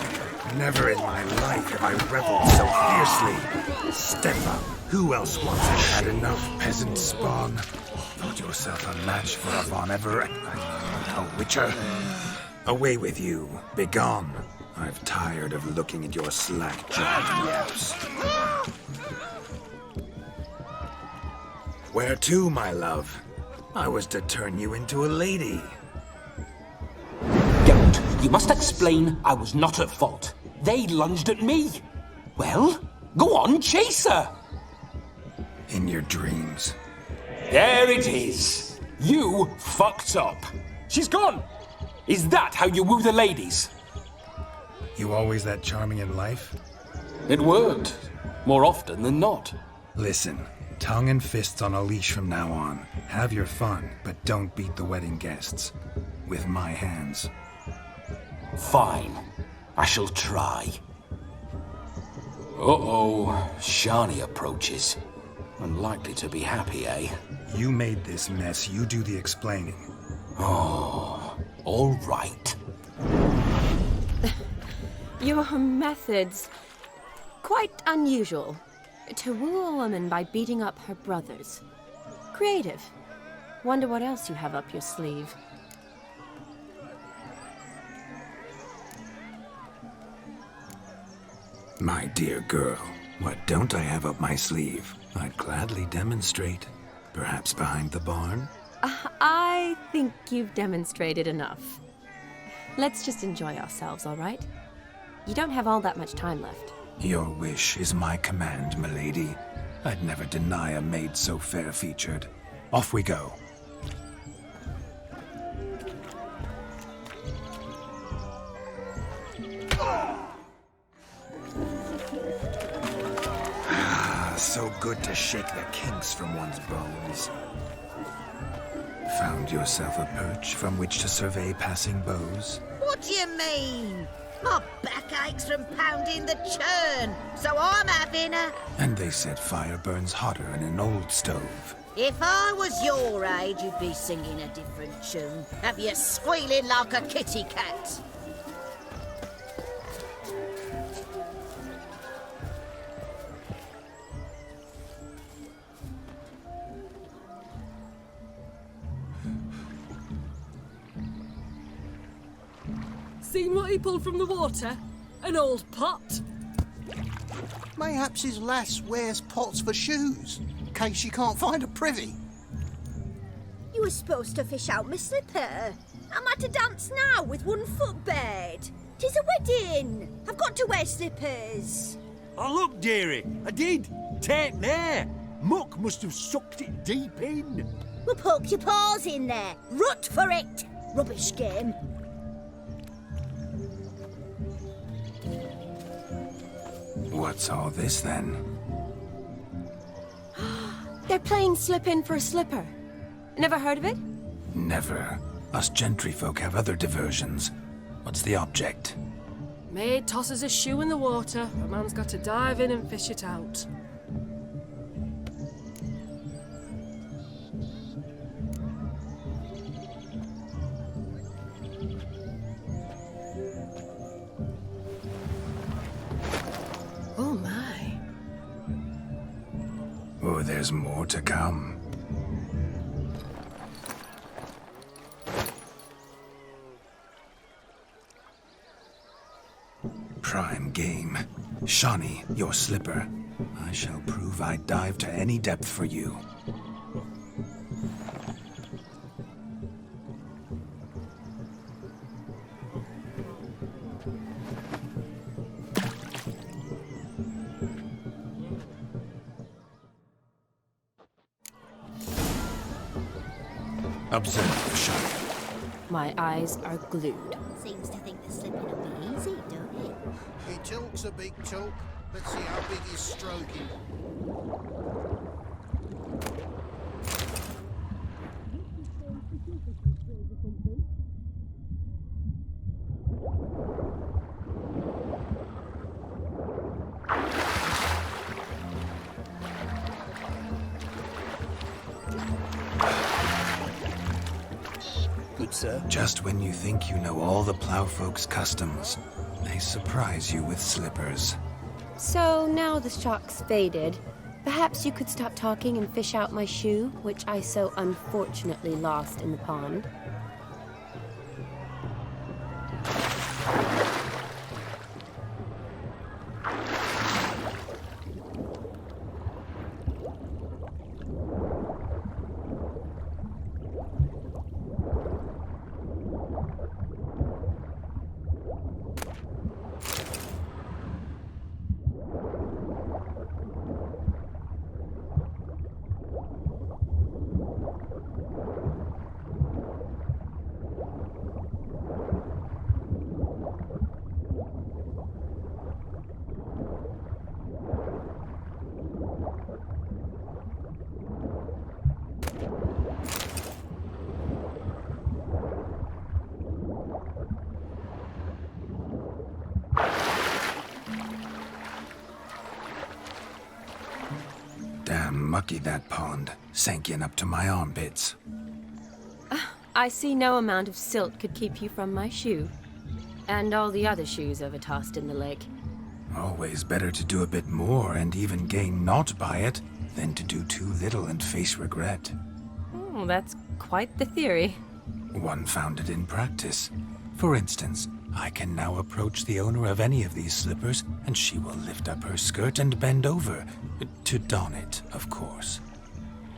Never in my life have I reveled so fiercely. Step up. Who else wants a had enough, peasant spawn? Thought yourself a match for a Von Everett, a witcher. Away with you. Begone. I've tired of looking at your slack-jawed yaps. Where to, my love? I was to turn you into a lady. Geralt, you must explain I was not at fault. They lunged at me. Well, go on, chase her. In your dreams. There it is. You fucked up. She's gone. Is that how you woo the ladies? You always that charming in life? It worked. More often than not. Listen. Tongue and fists on a leash from now on. Have your fun, but don't beat the wedding guests. With my hands. Fine. I shall try. Uh-oh. Shani approaches. Unlikely to be happy, eh? You made this mess. You do the explaining. Oh, all right. Your methods... quite unusual. To woo a woman by beating up her brothers. Creative. Wonder what else you have up your sleeve. My dear girl, what don't I have up my sleeve? I'd gladly demonstrate. Perhaps behind the barn? I think you've demonstrated enough. Let's just enjoy ourselves, all right? You don't have all that much time left. Your wish is my command, milady. I'd never deny a maid so fair-featured. Off we go. So good to shake the kinks from one's bones. Found yourself a perch from which to survey passing beaux? What do you mean? My back aches from pounding the churn, so I'm having a... And they said fire burns hotter in an old stove. If I was your age, you'd be singing a different tune. Have you squealing like a kitty cat? Seen what he pulled from the water? An old pot? Mayhaps his lass wears pots for shoes, in case she can't find a privy. You were supposed to fish out my slipper. I'm at a dance now with one foot bared. 'Tis a wedding. I've got to wear slippers. Oh, look, dearie, I did. Take there. Muck must have sucked it deep in. Well, poke your paws in there. Rut for it. Rubbish game. What's all this then? They're playing slip in for a slipper. Never heard of it? Never. Us gentry folk have other diversions. What's the object? Maid tosses a shoe in the water. A man's got to dive in and fish it out. Oh my. Oh, there's more to come. Prime game. Shawnee, your slipper. I shall prove I'd dive to any depth for you. Observe, Shawnee. My eyes are glued. Seems to think the slipping will be easy, don't it? He talks a big talk. Let's see how big he's stroking. Good, sir. Just when you think you know all the plowfolk's customs, they surprise you with slippers. So now the shock's faded. Perhaps you could stop talking and fish out my shoe, which I so unfortunately lost in the pond. Damn mucky that pond, sank in up to my armpits. I see no amount of silt could keep you from my shoe. And all the other shoes overtossed in the lake. Always better to do a bit more and even gain naught by it than to do too little and face regret. Oh, that's quite the theory. One founded in practice. For instance, I can now approach the owner of any of these slippers, and she will lift up her skirt and bend over. To don it, of course.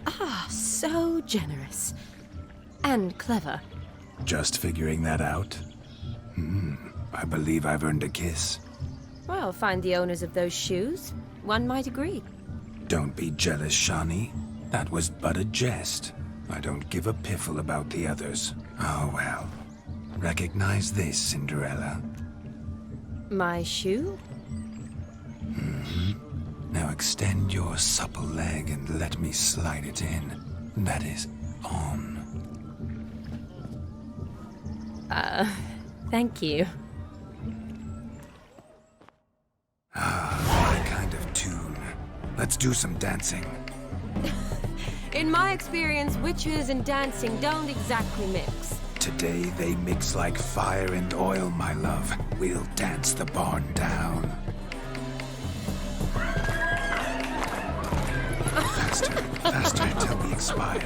Ah, so generous. And clever. Just figuring that out? I believe I've earned a kiss. Well, find the owners of those shoes. One might agree. Don't be jealous, Shawnee. That was but a jest. I don't give a piffle about the others. Oh well. Recognize this, Cinderella. My shoe? Now extend your supple leg and let me slide it in. That is, on. Thank you. What kind of tune? Let's do some dancing. In my experience, witches and dancing don't exactly mix. Today they mix like fire and oil, my love. We'll dance the barn down. Faster, faster till we expire.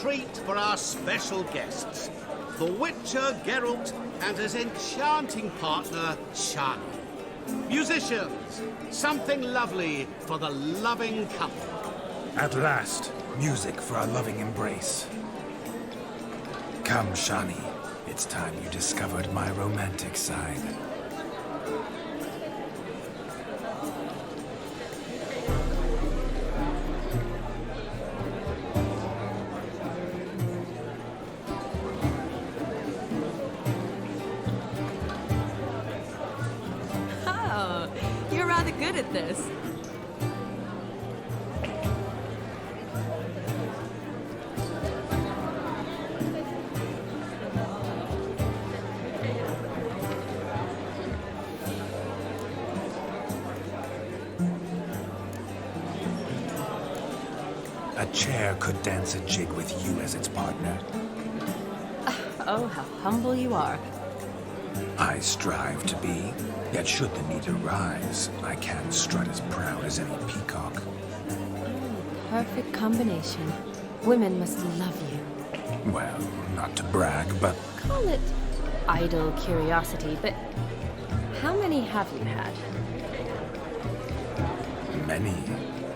treat for our special guests, the Witcher Geralt and his enchanting partner, Shani. Musicians, something lovely for the loving couple. At last, music for a loving embrace. Come, Shani. It's time you discovered my romantic side. Oh, you're rather good at this. A chair could dance a jig with you as its partner. Oh, how humble you are. I strive to be, yet should the need arise, I can strut as proud as any peacock. Perfect combination. Women must love you. Well, not to brag, but Call it idle curiosity, but how many have you had? many.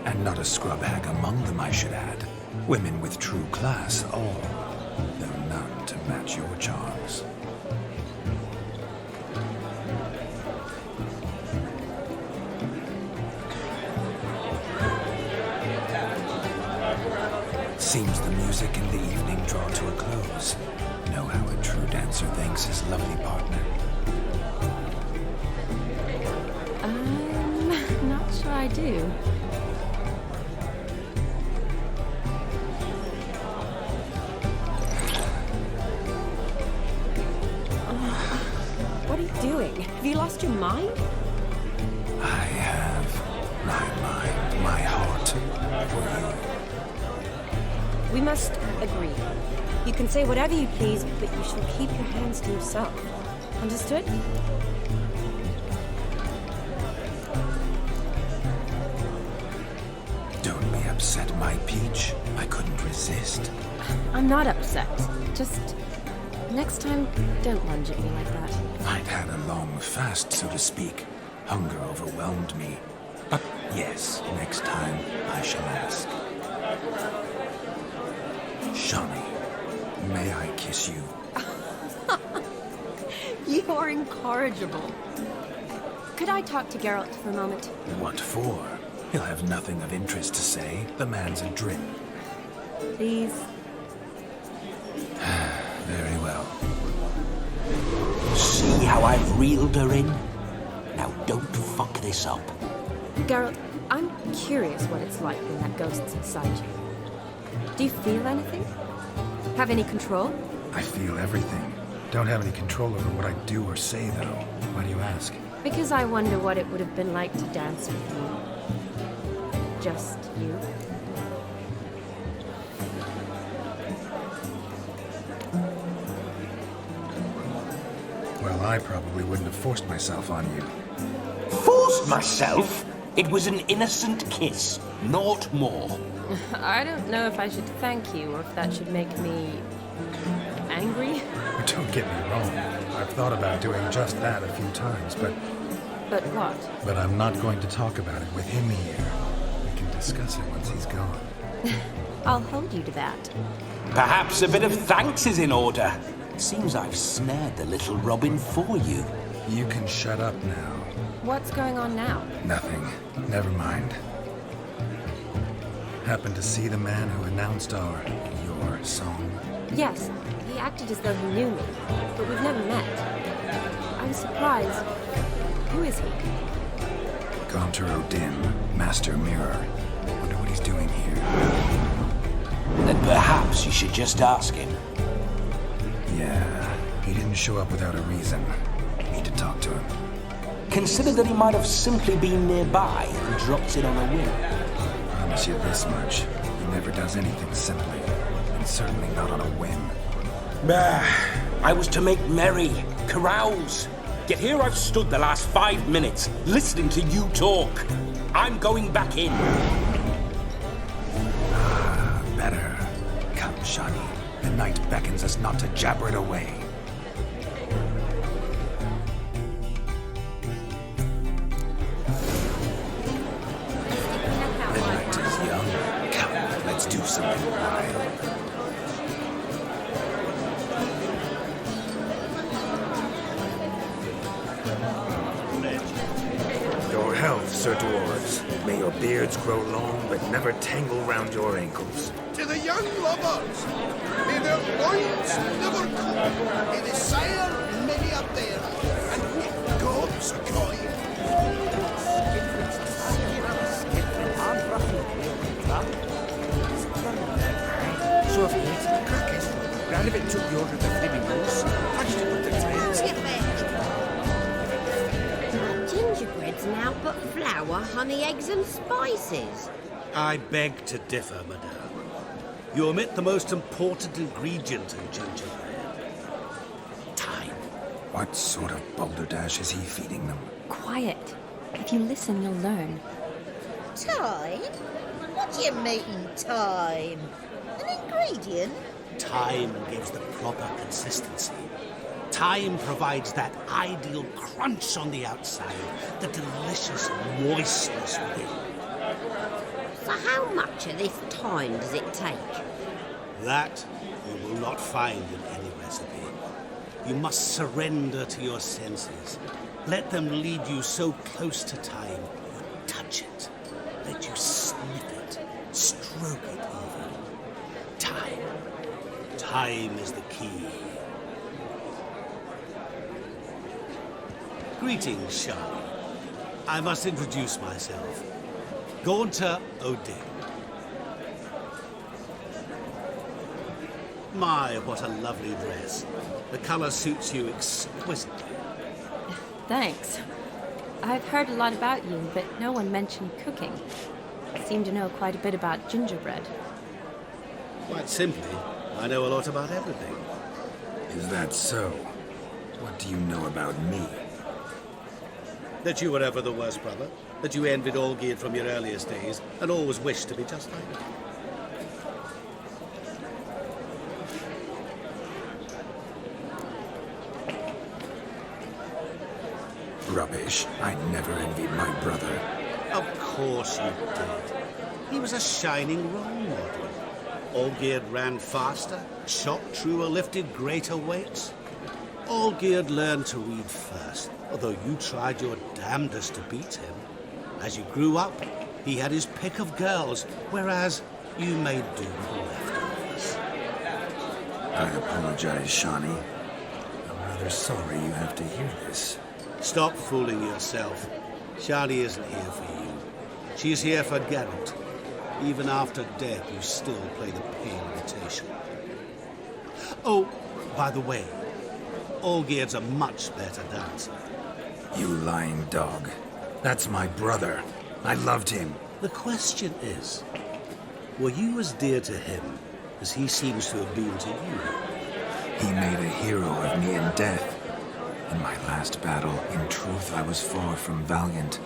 And not a scrub hag among them, I should add. Women with true class, all, though none to match your charms. Seems the music and the evening draw to a close. Know how a true dancer thanks his lovely partner. Not sure I do. What are you doing? Have you lost your mind? I have my mind, my heart for you. We must agree. You can say whatever you please, but you shall keep your hands to yourself. Understood? Don't be upset, my peach. I couldn't resist. I'm not upset. Just next time, don't lunge at me like that. I'd had a long fast, so to speak. Hunger overwhelmed me. But yes, next time I shall ask. Shani, may I kiss you? You are incorrigible. Could I talk to Geralt for a moment? What for? He'll have nothing of interest to say. The man's adrift. Please. Very well. See how I've reeled her in? Now don't fuck this up. Geralt, I'm curious what it's like when that ghost's inside you. Do you feel anything? Have any control? I feel everything. Don't have any control over what I do or say, though. Why do you ask? Because I wonder what it would have been like to dance with you. Just you. Well, I probably wouldn't have forced myself on you. Forced myself? It was an innocent kiss, naught more. I don't know if I should thank you or if that should make me angry. Don't get me wrong. I've thought about doing just that a few times, but... But what? But I'm not going to talk about it with him here. We can discuss it once he's gone. I'll hold you to that. Perhaps a bit of thanks is in order. Seems I've snared the little Robin for you. You can shut up now. What's going on now? Nothing. Never mind. Happened to see the man who announced your song? Yes, he acted as though he knew me, but we've never met. I'm surprised. Who is he? Gonter Dim, Master Mirror. Wonder what he's doing here. Then perhaps you should just ask him. Yeah, he didn't show up without a reason. Need to talk to him. Consider that he might have simply been nearby and dropped it on a whim. Promise you this much. He never does anything simply. And certainly not on a whim. I was to make merry, carouse. Yet here I've stood the last 5 minutes, listening to you talk. I'm going back in. Better. Come, Shani. The night beckons us not to jabber it away. The night is young. Come, let's do something wild. Your health, Sir Dwarves. May your beards grow long, but never tangle round your ankles. To the young lovers, may their loins never come, may they sire many a bear, and with God's coin. So if it's the crackers, round if it took the order of the flipping horse, punched it with the tail. Gingerbread's now but flour, honey, eggs and spices. I beg to differ, madame. You omit the most important ingredient in gingerbread. Time. What sort of balderdash is he feeding them? Quiet. If you listen, you'll learn. Time? What do you mean, time? An ingredient? Time gives the proper consistency. Time provides that ideal crunch on the outside, the delicious moistness within. So how much of this time does it take? That you will not find in any recipe. You must surrender to your senses. Let them lead you so close to time, you touch it. Let you sniff it, stroke it even. Time. Time is the key. Greetings, Shani. I must introduce myself. Gaunter O'Dim. My, what a lovely dress. The color suits you exquisitely. Thanks. I've heard a lot about you, but no one mentioned cooking. You seem to know quite a bit about gingerbread. Quite simply, I know a lot about everything. Is that so? What do you know about me? That you were ever the worst brother, that you envied Olgierd from your earliest days, and always wished to be just like him. Rubbish. I never envied my brother. Of course you did. He was a shining role model. Olgierd ran faster, shot truer, lifted greater weights. Olgierd learned to read first, although you tried your damnedest to beat him. As you grew up, he had his pick of girls, whereas you made do with the leftovers. I apologize, Shani. I'm rather sorry you have to hear this. Stop fooling yourself. Shani isn't here for you. She's here for Geralt. Even after death, you still play the pale imitation. Oh, by the way, Olgierd's a much better dancer. You lying dog. That's my brother. I loved him. The question is, were you as dear to him as he seems to have been to you? He made a hero of me in death. In my last battle, in truth, I was far from valiant.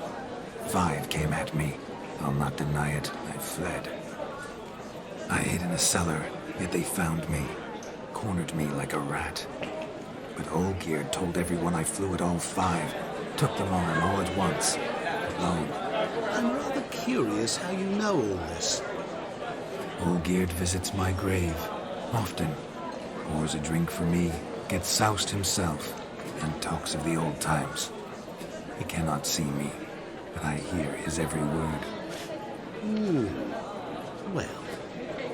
5 came at me. I'll not deny it, I fled. I hid in a cellar, yet they found me, cornered me like a rat. But Olgierd told everyone I flew at all 5, took them on all at once, alone. I'm rather curious how you know all this. Olgierd visits my grave, often. Pours a drink for me, gets soused himself, and talks of the old times. He cannot see me, but I hear his every word. Well,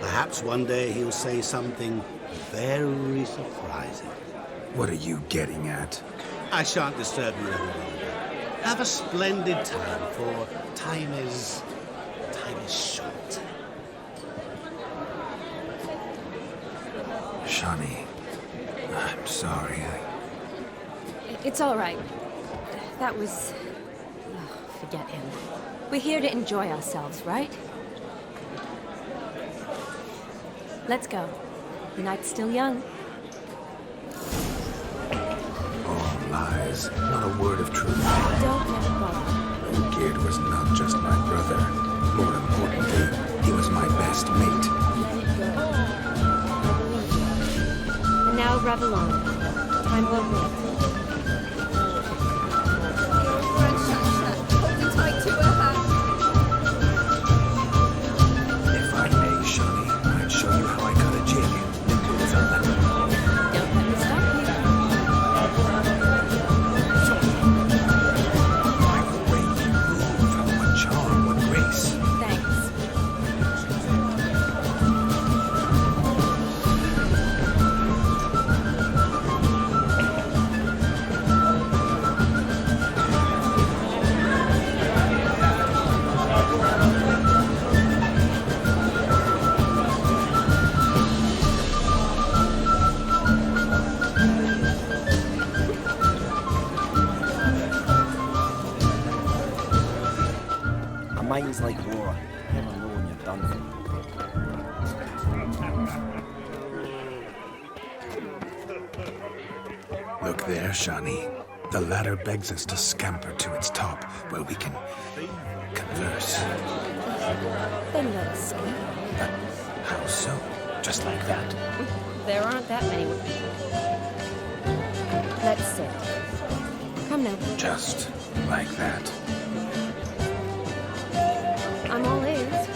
perhaps one day he'll say something very surprising. What are you getting at? I shan't disturb you any longer. Have a splendid time, for time is short. Shani, I'm sorry. It's all right. That was... Oh, forget him. We're here to enjoy ourselves, right? Let's go. The night's still young. All lies, not a word of truth. Don't let it bother. Olgierd was not just my brother. More importantly, he was my best mate. Let it go. I'll revel on. Time won't wait. If I may, Shawnee, I'd show you how I cut a jig. Nimble as a lemon. Don't let me stop you. By the way you move, what charm, what grace. Thanks. A mind's like water. You never know when you're done for. Look there, Shawnee. The ladder begs us to scamper to its top, where we can converse. Then let us see. But how so? Just like that? There aren't that many women. Let's sit. Come now. Just like that? I'm all ears.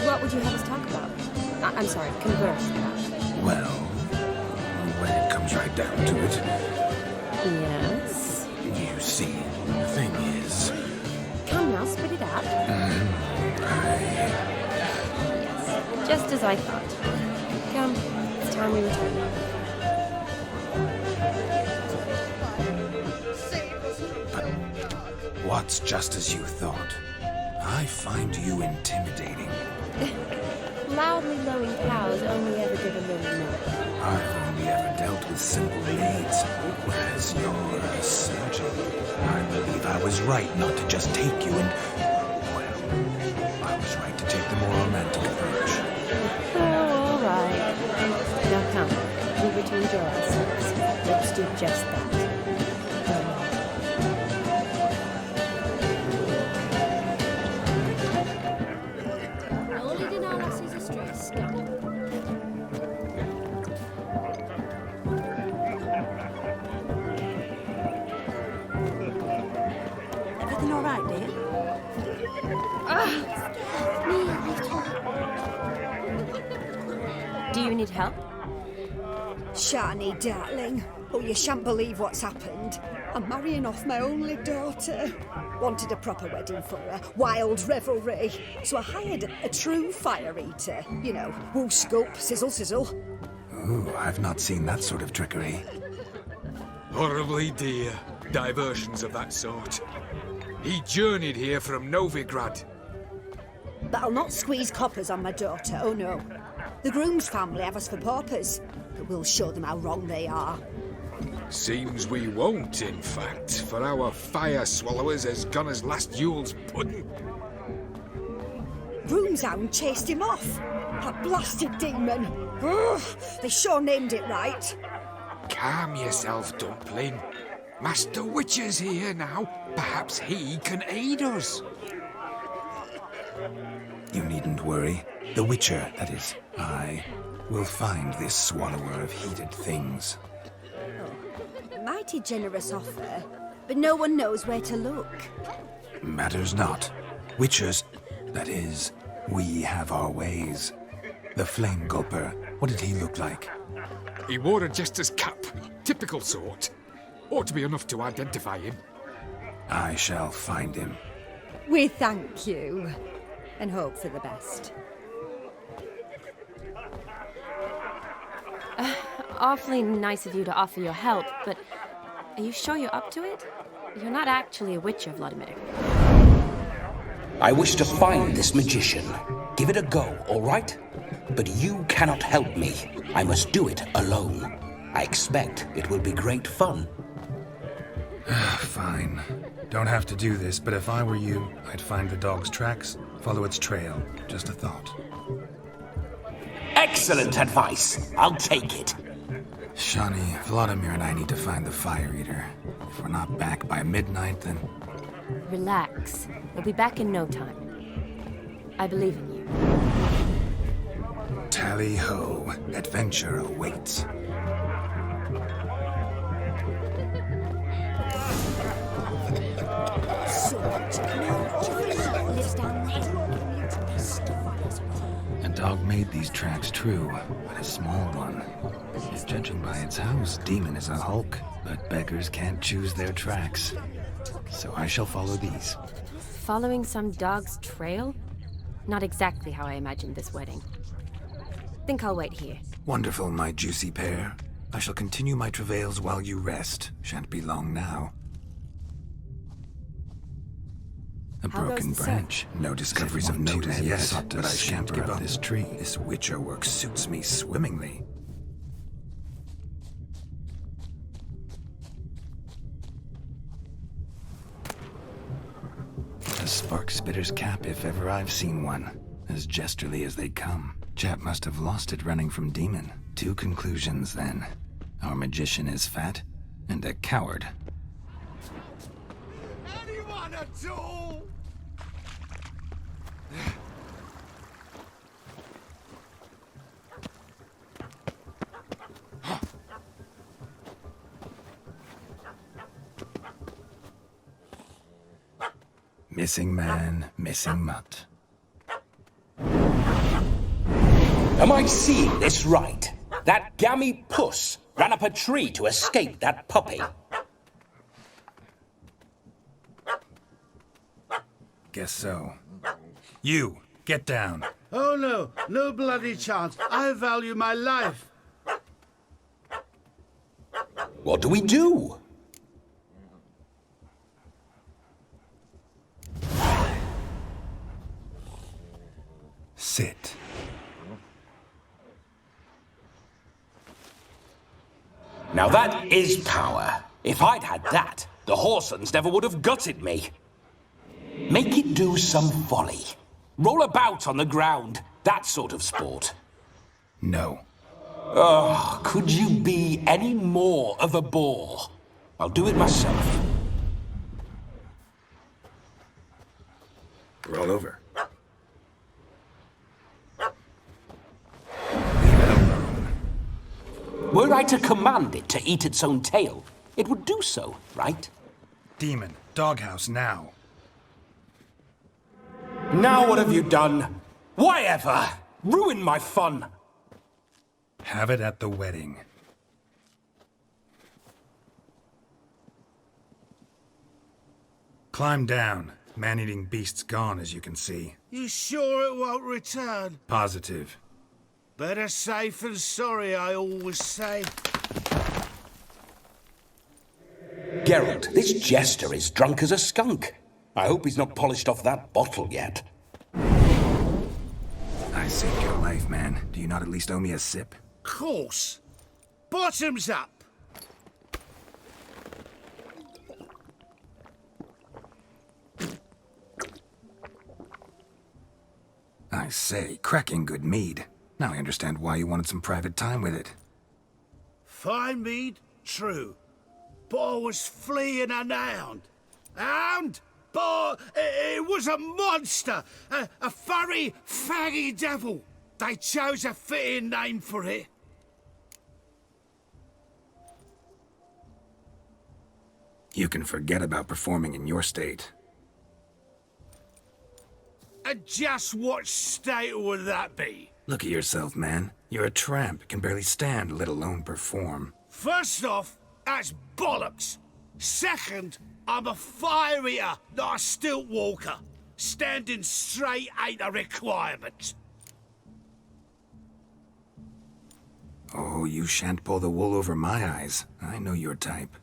What would you have us talk about? I'm sorry, converse about. Well, when it comes right down to it, Yes? you see, the thing is... Come now, spit it out. Yes, just as I thought. Come, it's time we return. What's just as you thought? I find you intimidating. Loudly lowing cows only ever give a little milk. I've only ever dealt with simple maids, whereas you're a surgeon. I believe I was right not to just take you and... Well, I was right to take the more romantic approach. Oh, all right. Now come, we were to enjoy ourselves. Let's do just that. Everything all right, dear? Do you need help? Shani, darling. Oh, you shan't believe what's happened. I'm marrying off my only daughter. Wanted a proper wedding for her, wild revelry. So I hired a true fire eater. You know, woo scope, sizzle, sizzle. Ooh, I've not seen that sort of trickery. Horribly dear diversions of that sort. He journeyed here from Novigrad. But I'll not squeeze coppers on my daughter, oh no. The groom's family have us for paupers, but we'll show them how wrong they are. Seems we won't, in fact, for our fire swallowers has gone as last Yule's pudding. Groom's hound chased him off. That blasted demon. Ugh, they sure named it right. Calm yourself, Dumpling. Master Witcher's here now. Perhaps he can aid us. You needn't worry. The Witcher, that is, I, will find this swallower of heated things. Mighty generous offer, but no one knows where to look. Matters not. Witchers, that is, we have our ways. The Flame Gulper, what did he look like? He wore a jester's cap. Typical sort. Ought to be enough to identify him. I shall find him. We thank you, and hope for the best. Awfully nice of you to offer your help, but are you sure you're up to it? You're not actually a witcher, Vladimir. I wish to find this magician. Give it a go, all right? But you cannot help me. I must do it alone. I expect it will be great fun. Fine. Don't have to do this, but if I were you, I'd find the dog's tracks, follow its trail. Just a thought. Excellent advice. I'll take it. Shani, Vladimir and I need to find the fire eater. If we're not back by midnight, then... Relax. We'll be back in no time. I believe in you. Tally-ho. Adventure awaits. dog made these tracks true, but a small one. Judging by its house, Demon is a hulk, but beggars can't choose their tracks. So I shall follow these. Following some dog's trail? Not exactly how I imagined this wedding. Think I'll wait here. Wonderful, my juicy pair. I shall continue my travails while you rest. Shan't be long now. A broken branch. No discoveries of note as yet, but I shan't give up this tree. This witcher work suits me swimmingly. A spark spitter's cap if ever I've seen one. As jesterly as they come. Chap must have lost it running from Demon. 2 conclusions then. Our magician is fat, and a coward. Anyone at all? Missing man, missing mutt. Am I seeing this right? That gammy puss ran up a tree to escape that puppy. Guess so. You, get down. Oh no, no bloody chance. I value my life. What do we do? Sit. Now that is power. If I'd had that, the Horsons never would have gutted me. Make it do some folly. Roll about on the ground. That sort of sport. No. Oh, could you be any more of a bore? I'll do it myself. Roll over. Were I to command it to eat its own tail, it would do so, right? Demon, doghouse now. Now what have you done? Why ever? Ruin my fun. Have it at the wedding. Climb down. Man-eating beast's gone, as you can see. You sure it won't return? Positive. Better safe than sorry, I always say. Geralt, this jester is drunk as a skunk. I hope he's not polished off that bottle yet. I saved your life, man. Do you not at least owe me a sip? Course. Bottoms up. I say, cracking good mead. Now I understand why you wanted some private time with it. Fine mead, true. But I was fleeing an hound. Hound? But it was a monster. A furry, faggy devil. They chose a fitting name for it. You can forget about performing in your state. And just what state would that be? Look at yourself, man. You're a tramp, can barely stand, let alone perform. First off, that's bollocks. Second, I'm a fire eater, not a stilt walker. Standing straight ain't a requirement. Oh, you shan't pull the wool over my eyes. I know your type.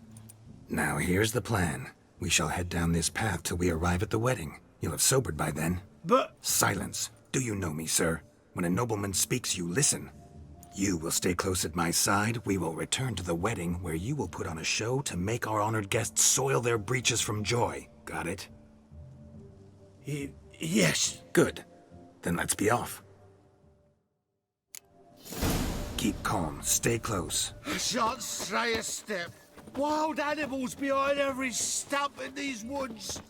Now here's the plan. We shall head down this path till we arrive at the wedding. You'll have sobered by then. But... Silence. Do you know me, sir? When a nobleman speaks, you listen. You will stay close at my side. We will return to the wedding, where you will put on a show to make our honored guests soil their breeches from joy. Got it? Yes. Good. Then let's be off. Keep calm. Stay close. I shan't stray a step. Wild animals behind every stump in these woods.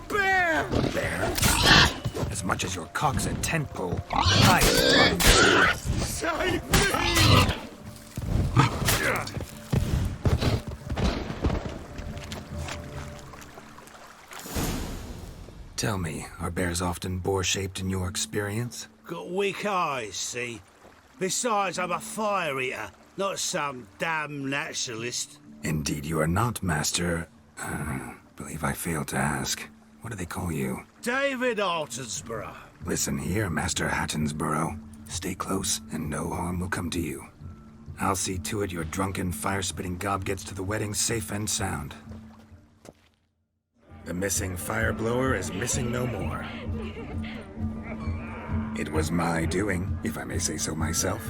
Bear! Bear? As much as your cock's a tent pole. Hide! Save me! Tell me, are bears often boar-shaped in your experience? Got weak eyes, see? Besides, I'm a fire eater, not some damn naturalist. Indeed you are not, Master... believe I failed to ask. What do they call you? David Altonsborough. Listen here, Master Hattonsborough. Stay close, and no harm will come to you. I'll see to it your drunken, fire-spitting gob gets to the wedding safe and sound. The missing fire blower is missing no more. It was my doing, if I may say so myself.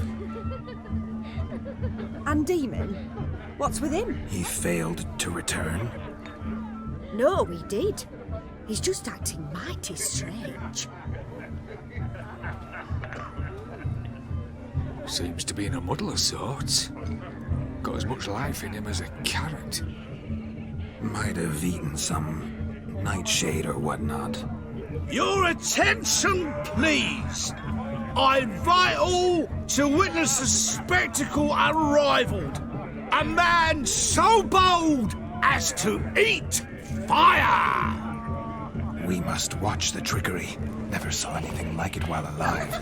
And Demon? What's with him? He failed to return. No, he did. He's just acting mighty strange. Seems to be in a muddle of sorts. Got as much life in him as a carrot. Might have eaten some nightshade or whatnot. Your attention, please! I invite all to witness the spectacle unrivaled. A man so bold as to eat fire! We must watch the trickery. Never saw anything like it while alive.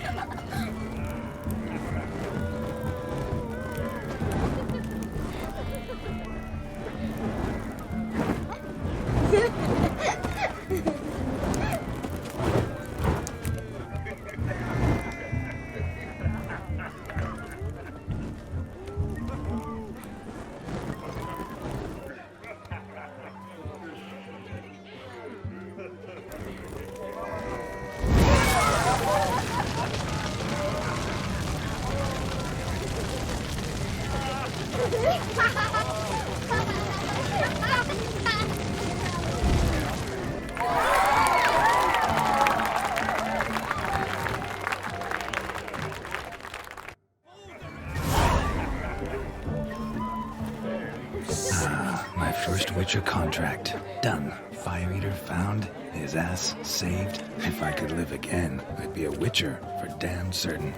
My first Witcher contract. Done. Fire Eater found. His ass saved. If I could live again, I'd be a Witcher for damn certain.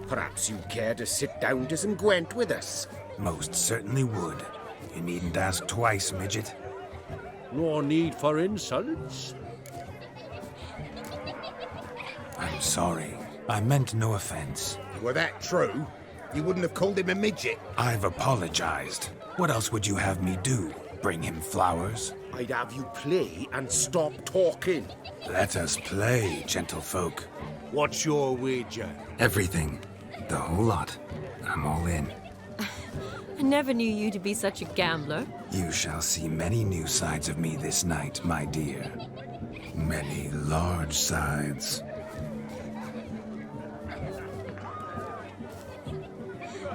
Perhaps you'd care to sit down to some Gwent with us? Most certainly would. You needn't ask twice, midget. No need for insults. I'm sorry. I meant no offense. Were that true, you wouldn't have called him a midget. I've apologized. What else would you have me do? Bring him flowers? I'd have you play and stop talking. Let us play, gentlefolk. What's your wager? Everything. The whole lot. I'm all in. I never knew you to be such a gambler. You shall see many new sides of me this night, my dear. Many large sides.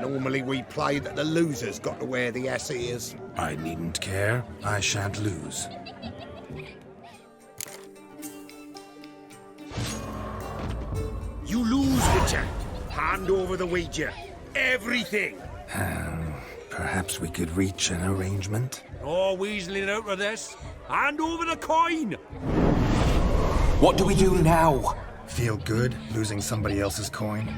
Normally we play that the loser's got to wear the ass ears. I needn't care. I shan't lose. You lose, Witcher. Hand over the wager. Everything. Perhaps we could reach an arrangement? No weaseling out of this. Hand over the coin. What do we do now? Feel good losing somebody else's coin?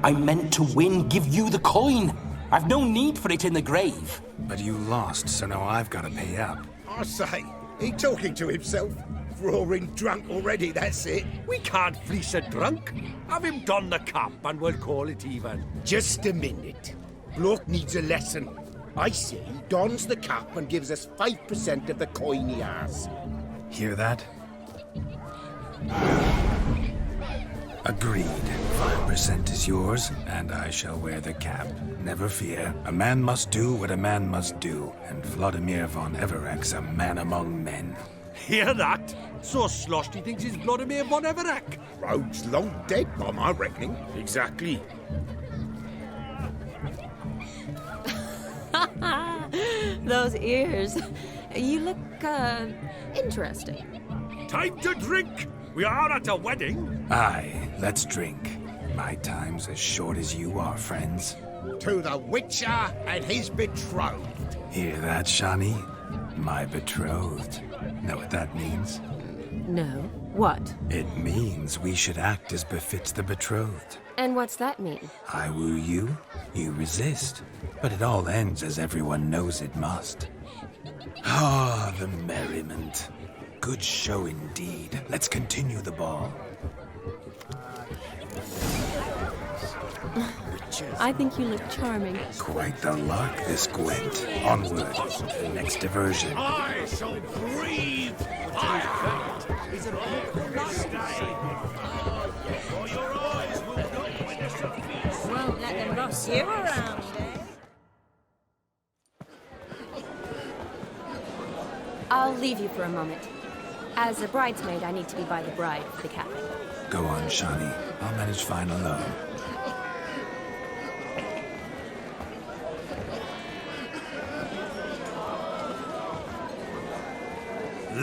I meant to win, give you the coin. I've no need for it in the grave. But you lost, so now I've got to pay up. I say, he talking to himself. Roaring drunk already, that's it. We can't fleece a drunk. Have him don the cap and we'll call it even. Just a minute. Bloke needs a lesson. I say he dons the cap and gives us 5% of the coin he has. Hear that? Agreed. 5% is yours, and I shall wear the cap. Never fear. A man must do what a man must do, and Vladimir von Evereck's a man among men. Hear that? So sloshed he thinks he's Vladimir von Evereck. Rogue's long dead, by my reckoning. Exactly. Those ears. You look, interesting. Time to drink! We are at a wedding. Aye, let's drink. My time's as short as you are, friends. To the Witcher and his betrothed. Hear that, Shani? My betrothed. Know what that means? No. What? It means we should act as befits the betrothed. And what's that mean? I woo you, you resist. But it all ends as everyone knows it must. Ah, the merriment. Good show indeed. Let's continue the ball. I think you look charming. Quite the lark, this Gwent. Onward. Next diversion. I shall breathe fire! Is it or your eyes will not witness a feast. Won't let them boss you around, eh? I'll leave you for a moment. As a bridesmaid, I need to be by the bride for the capping. Go on, Shani. I'll manage fine alone.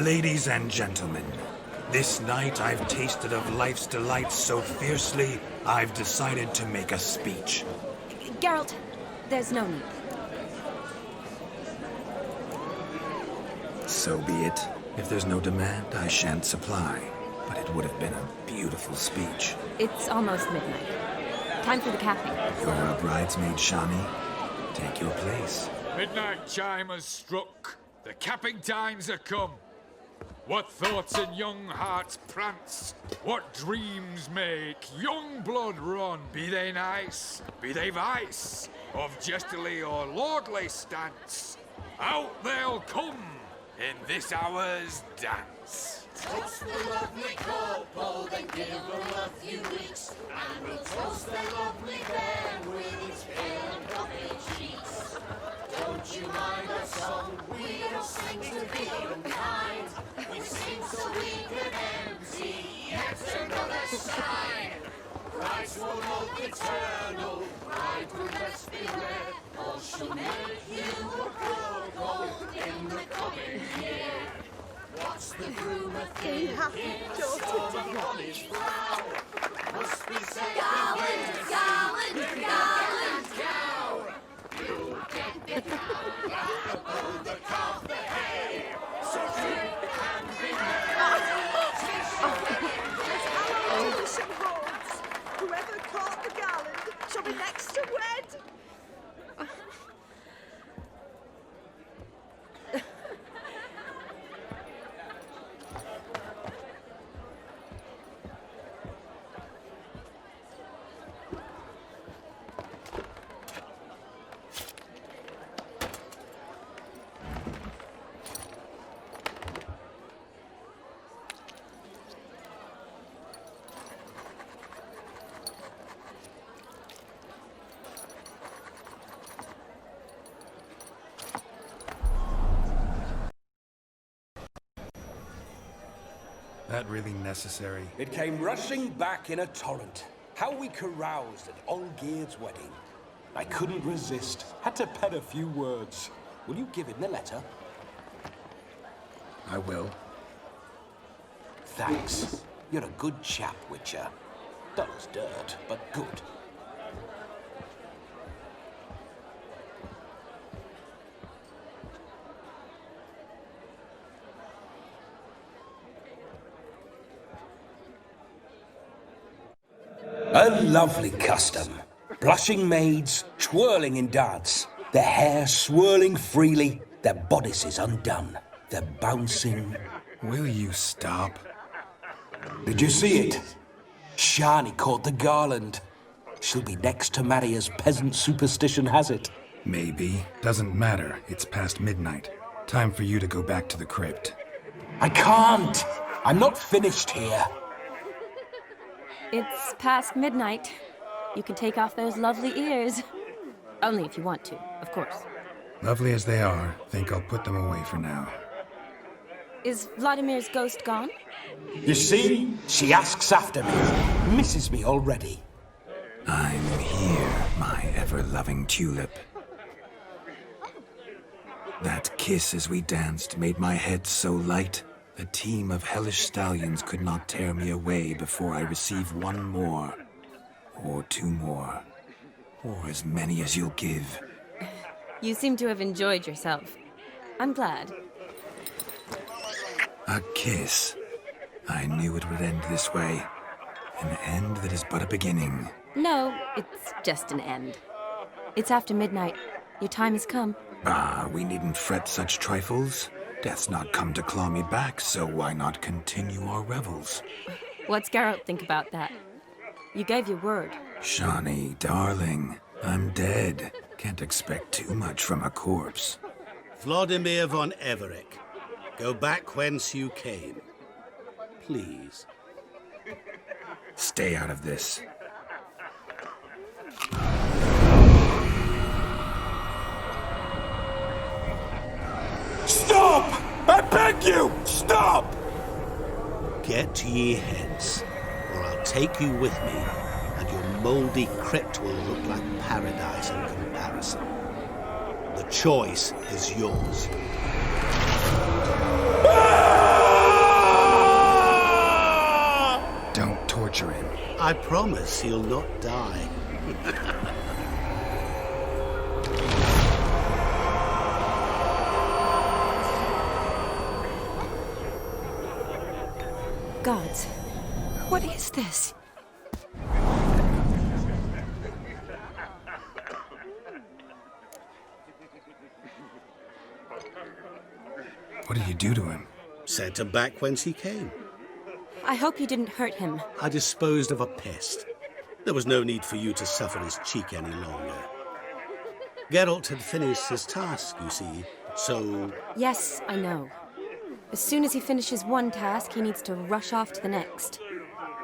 Ladies and gentlemen, this night I've tasted of life's delights so fiercely, I've decided to make a speech. Geralt, there's no need. So be it. If there's no demand, I shan't supply. But it would have been a beautiful speech. It's almost midnight. Time for the capping. You're a bridesmaid, Shani. Take your place. Midnight chime has struck. The capping times are come. What thoughts in young hearts prance? What dreams make young blood run? Be they nice, be they vice, of jestily or lordly stance, out they'll come in this hour's dance. Toast the lovely couple, then give them a few weeks, and we'll toast the lovely band with its pale and puffy cheeks. Don't you mind our song? We don't sing to be unkind. We sing so we can empty yet another sign. Christ will hope eternal, bride will best beware, or she'll make you a cuckold in the coming year. What's the groom a thing? On his brow must be said. Garland, garland, garland, cow. You get the cow above the calf, the hay. So drink and be merry. Whoever caught the garland shall be next to wed. That really necessary? It came rushing back in a torrent. How we caroused at Olgierd's wedding. I couldn't resist. Had to pen a few words. Will you give him the letter? I will. Thanks. You're a good chap, Witcher. Dull as dirt, but good. A lovely custom. Blushing maids, twirling in dance. Their hair swirling freely, their bodices undone. They're bouncing. Will you stop? Did you see it? Shani caught the garland. She'll be next to marry as peasant superstition has it. Maybe. Doesn't matter. It's past midnight. Time for you to go back to the crypt. I can't. I'm not finished here. It's past midnight. You can take off those lovely ears. Only if you want to, of course. Lovely as they are, think I'll put them away for now. Is Vladimir's ghost gone? You see? She asks after me. Misses me already. I'm here, my ever-loving tulip. That kiss as we danced made my head so light. A team of hellish stallions could not tear me away before I receive one more. Or two more. Or as many as you'll give. You seem to have enjoyed yourself. I'm glad. A kiss. I knew it would end this way. An end that is but a beginning. No, it's just an end. It's after midnight. Your time has come. Ah, we needn't fret such trifles. Death's not come to claw me back, so why not continue our revels? What's Geralt think about that? You gave your word. Shawnee, darling, I'm dead. Can't expect too much from a corpse. Vladimir von Everett, go back whence you came. Please. Stay out of this. Stop! I beg you! Stop! Get ye hence, or I'll take you with me, and your mouldy crypt will look like paradise in comparison. The choice is yours. Don't torture him. I promise he'll not die. Gods, what is this? What did you do to him? Sent him back whence he came. I hope you didn't hurt him. I disposed of a pest. There was no need for you to suffer his cheek any longer. Geralt had finished his task, you see, so... Yes, I know. As soon as he finishes one task, he needs to rush off to the next.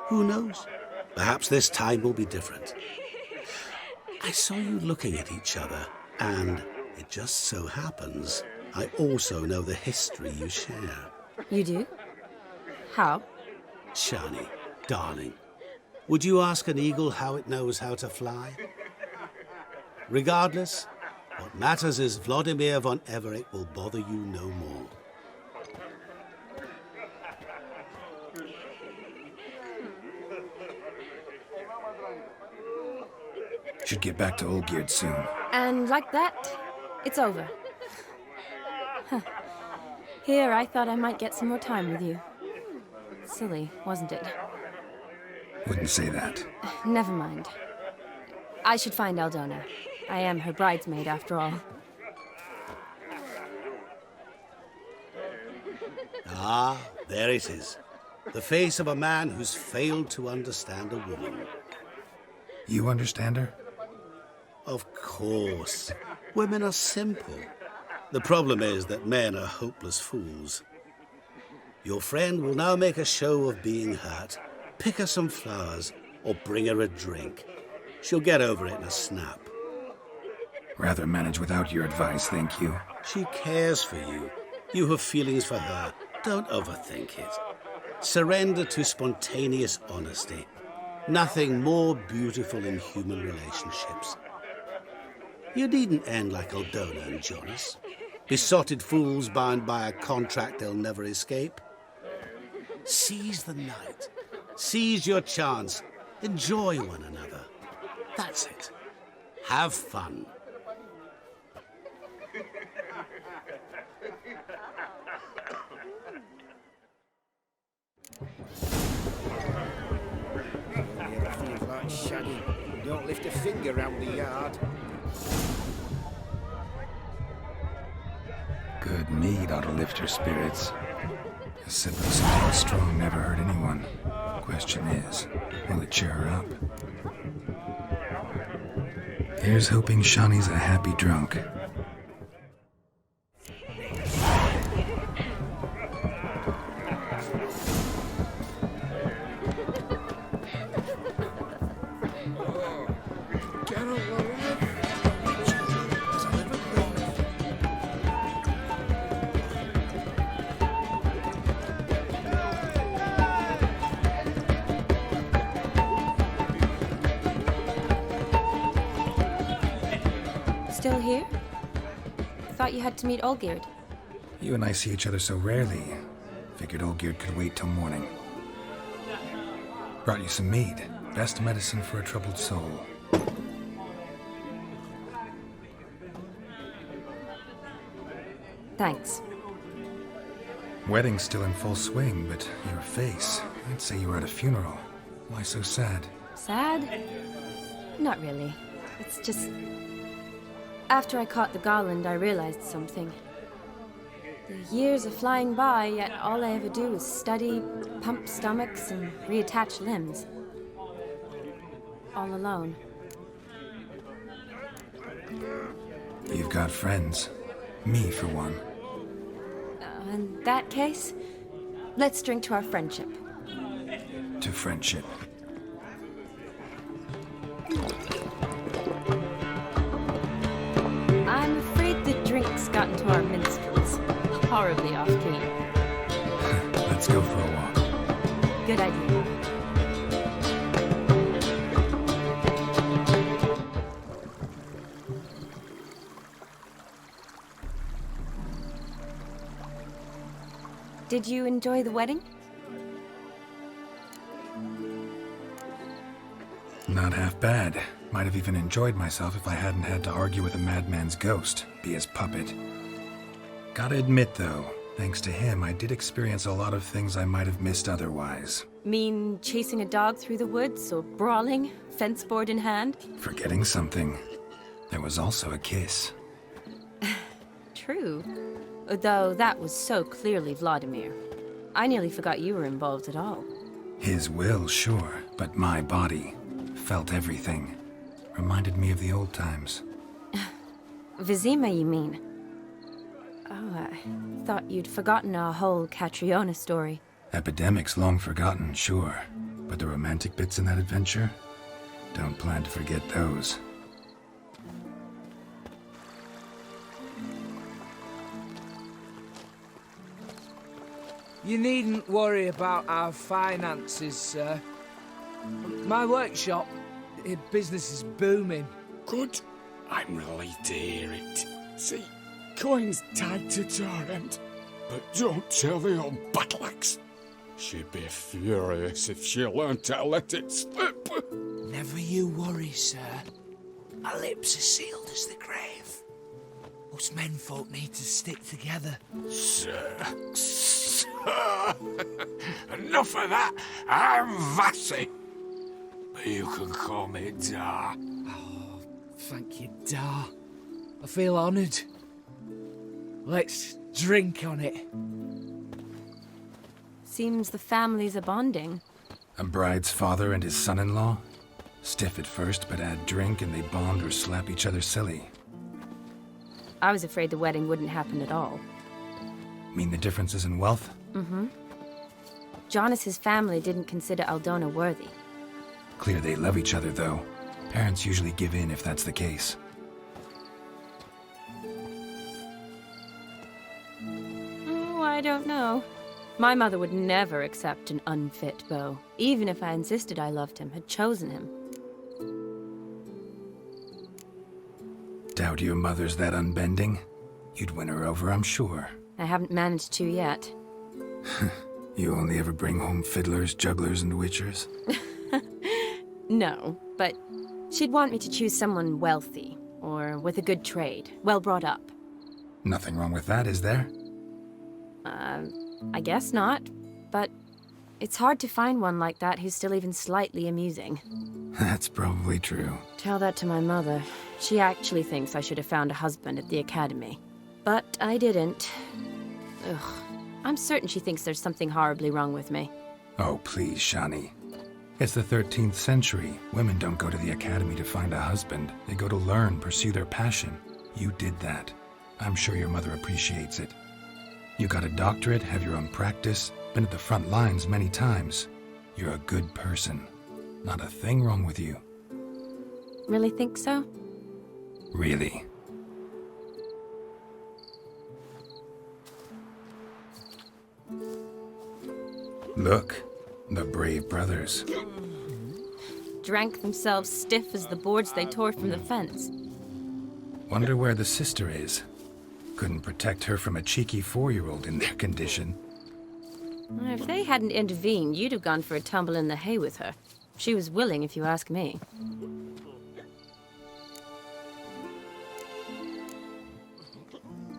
Who knows? Perhaps this time will be different. I saw you looking at each other, and it just so happens I also know the history you share. You do? How? Shani, darling, would you ask an eagle how it knows how to fly? Regardless, what matters is Vladimir von Everett will bother you no more. Should get back to Olgierd soon. And like that, it's over. Huh. Here, I thought I might get some more time with you. Silly, wasn't it? Wouldn't say that. Never mind. I should find Aldona. I am her bridesmaid, after all. Ah, there it is. The face of a man who's failed to understand a woman. You understand her? Of course. Women are simple. The problem is that men are hopeless fools. Your friend will now make a show of being hurt, pick her some flowers, or bring her a drink. She'll get over it in a snap. Rather manage without your advice, thank you. She cares for you. You have feelings for her. Don't overthink it. Surrender to spontaneous honesty. Nothing more beautiful in human relationships. You needn't end like Aldona and Jonas. Besotted fools bound by a contract they'll never escape. Seize the night. Seize your chance. Enjoy one another. That's it. Have fun. Everything's like shaggy. Don't lift a finger round the yard. Good mead ought to lift your spirits. A sip of something strong never hurt anyone. Question is, will it cheer her up? Here's hoping Shawnee's a happy drunk. Still here? Thought you had to meet Olgierd. You and I see each other so rarely. Figured Olgierd could wait till morning. Brought you some mead. Best medicine for a troubled soul. Thanks. Wedding's still in full swing, but your face, I'd say you were at a funeral. Why so sad? Sad? Not really. It's just... After I caught the garland, I realized something. The years are flying by, yet all I ever do is study, pump stomachs, and reattach limbs. All alone. You've got friends. Me, for one. In that case, let's drink to our friendship. To friendship. I'm afraid the drink's gotten to our minstrels. Horribly off-key. Let's go for a walk. Good idea. Did you enjoy the wedding? Not half bad. Might have even enjoyed myself if I hadn't had to argue with a madman's ghost, be his puppet. Gotta admit, though, thanks to him, I did experience a lot of things I might have missed otherwise. Mean chasing a dog through the woods, or brawling, fence board in hand? Forgetting something. There was also a kiss. True. Though that was so clearly Vladimir. I nearly forgot you were involved at all. His will, sure, but my body felt everything. Reminded me of the old times. Vizima, you mean? Oh, I thought you'd forgotten our whole Catriona story. Epidemics long forgotten, sure. But the romantic bits in that adventure? Don't plan to forget those. You needn't worry about our finances, sir. My workshop, business is booming. Good. I'm relieved to hear it. See, coin's tied to Torrent. But don't tell the old battleaxe. She'd be furious if she learned to let it slip. Never you worry, sir. My lips are sealed as the grave. Us menfolk need to stick together. Sir. Enough of that. I'm Vassy. But you can call me Dar. Oh, thank you, Dar. I feel honoured. Let's drink on it. Seems the families are bonding. A bride's father and his son-in-law? Stiff at first, but add drink and they bond or slap each other silly. I was afraid the wedding wouldn't happen at all. Mean the differences in wealth? Mm-hmm. Jonas's family didn't consider Aldona worthy. Clear they love each other, though. Parents usually give in if that's the case. Oh, I don't know. My mother would never accept an unfit beau, even if I insisted I loved him, had chosen him. Doubt your mother's that unbending? You'd win her over, I'm sure. I haven't managed to yet. You only ever bring home fiddlers, jugglers, and witchers? No, but she'd want me to choose someone wealthy, or with a good trade, well brought up. Nothing wrong with that, is there? I guess not, but it's hard to find one like that who's still even slightly amusing. That's probably true. Tell that to my mother. She actually thinks I should have found a husband at the academy. But I didn't. Ugh. I'm certain she thinks there's something horribly wrong with me. Oh, please, Shani. It's the 13th century. Women don't go to the academy to find a husband. They go to learn, pursue their passion. You did that. I'm sure your mother appreciates it. You got a doctorate, have your own practice, been at the front lines many times. You're a good person. Not a thing wrong with you. Really think so? Really. Look, the brave brothers. Drank themselves stiff as the boards they tore from the fence. Wonder where the sister is. Couldn't protect her from a cheeky 4-year-old in their condition. If they hadn't intervened, you'd have gone for a tumble in the hay with her. She was willing, if you ask me.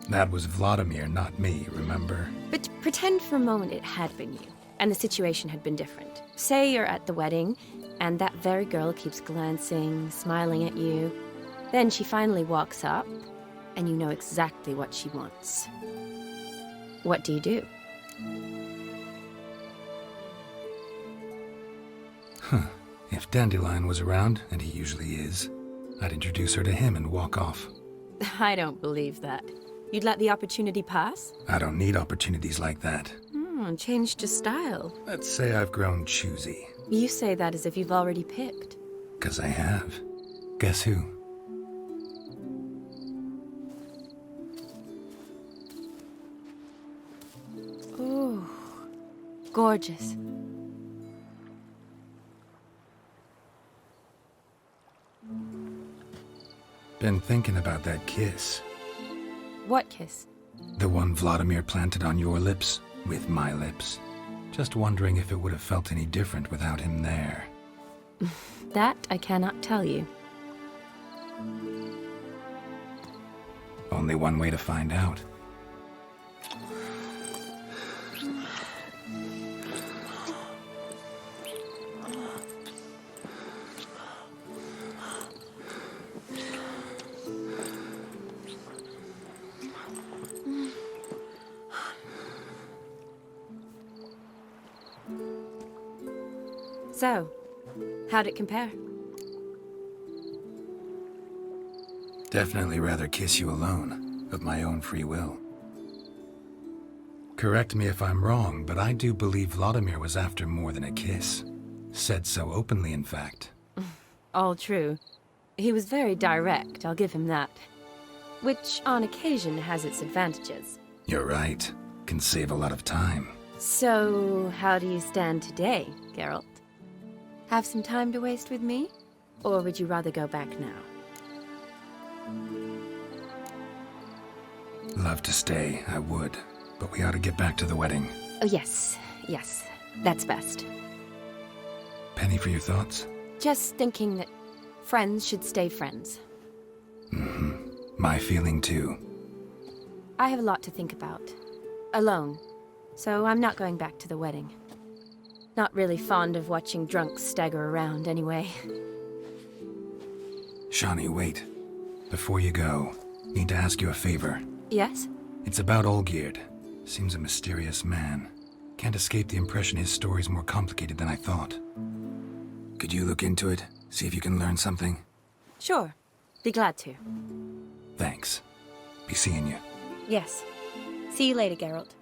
That was Vladimir, not me, remember? But pretend for a moment it had been you, and the situation had been different. Say you're at the wedding, And that very girl keeps glancing, smiling at you. Then she finally walks up, and you know exactly what she wants. What do you do? Huh. If Dandelion was around, and he usually is, I'd introduce her to him and walk off. I don't believe that. You'd let the opportunity pass? I don't need opportunities like that. Changed your style. Let's say I've grown choosy. You say that as if you've already picked. 'Cause I have. Guess who? Oh, gorgeous. Been thinking about that kiss. What kiss? The one Vladimir planted on your lips, with my lips. Just wondering if it would have felt any different without him there. That I cannot tell you. Only one way to find out. So, how'd it compare? Definitely rather kiss you alone, of my own free will. Correct me if I'm wrong, but I do believe Vladimir was after more than a kiss. Said so openly, in fact. All true. He was very direct, I'll give him that. Which, on occasion, has its advantages. You're right. Can save a lot of time. So, how do you stand today, Geralt? Have some time to waste with me? Or would you rather go back now? Love to stay, I would. But we ought to get back to the wedding. Oh, yes. That's best. Penny for your thoughts? Just thinking that friends should stay friends. My feeling too. I have a lot to think about. Alone. So I'm not going back to the wedding. Not really fond of watching drunks stagger around, anyway. Shani, wait. Before you go, need to ask you a favor. Yes? It's about Olgierd. Seems a mysterious man. Can't escape the impression his story's more complicated than I thought. Could you look into it? See if you can learn something? Sure. Be glad to. Thanks. Be seeing you. Yes. See you later, Geralt.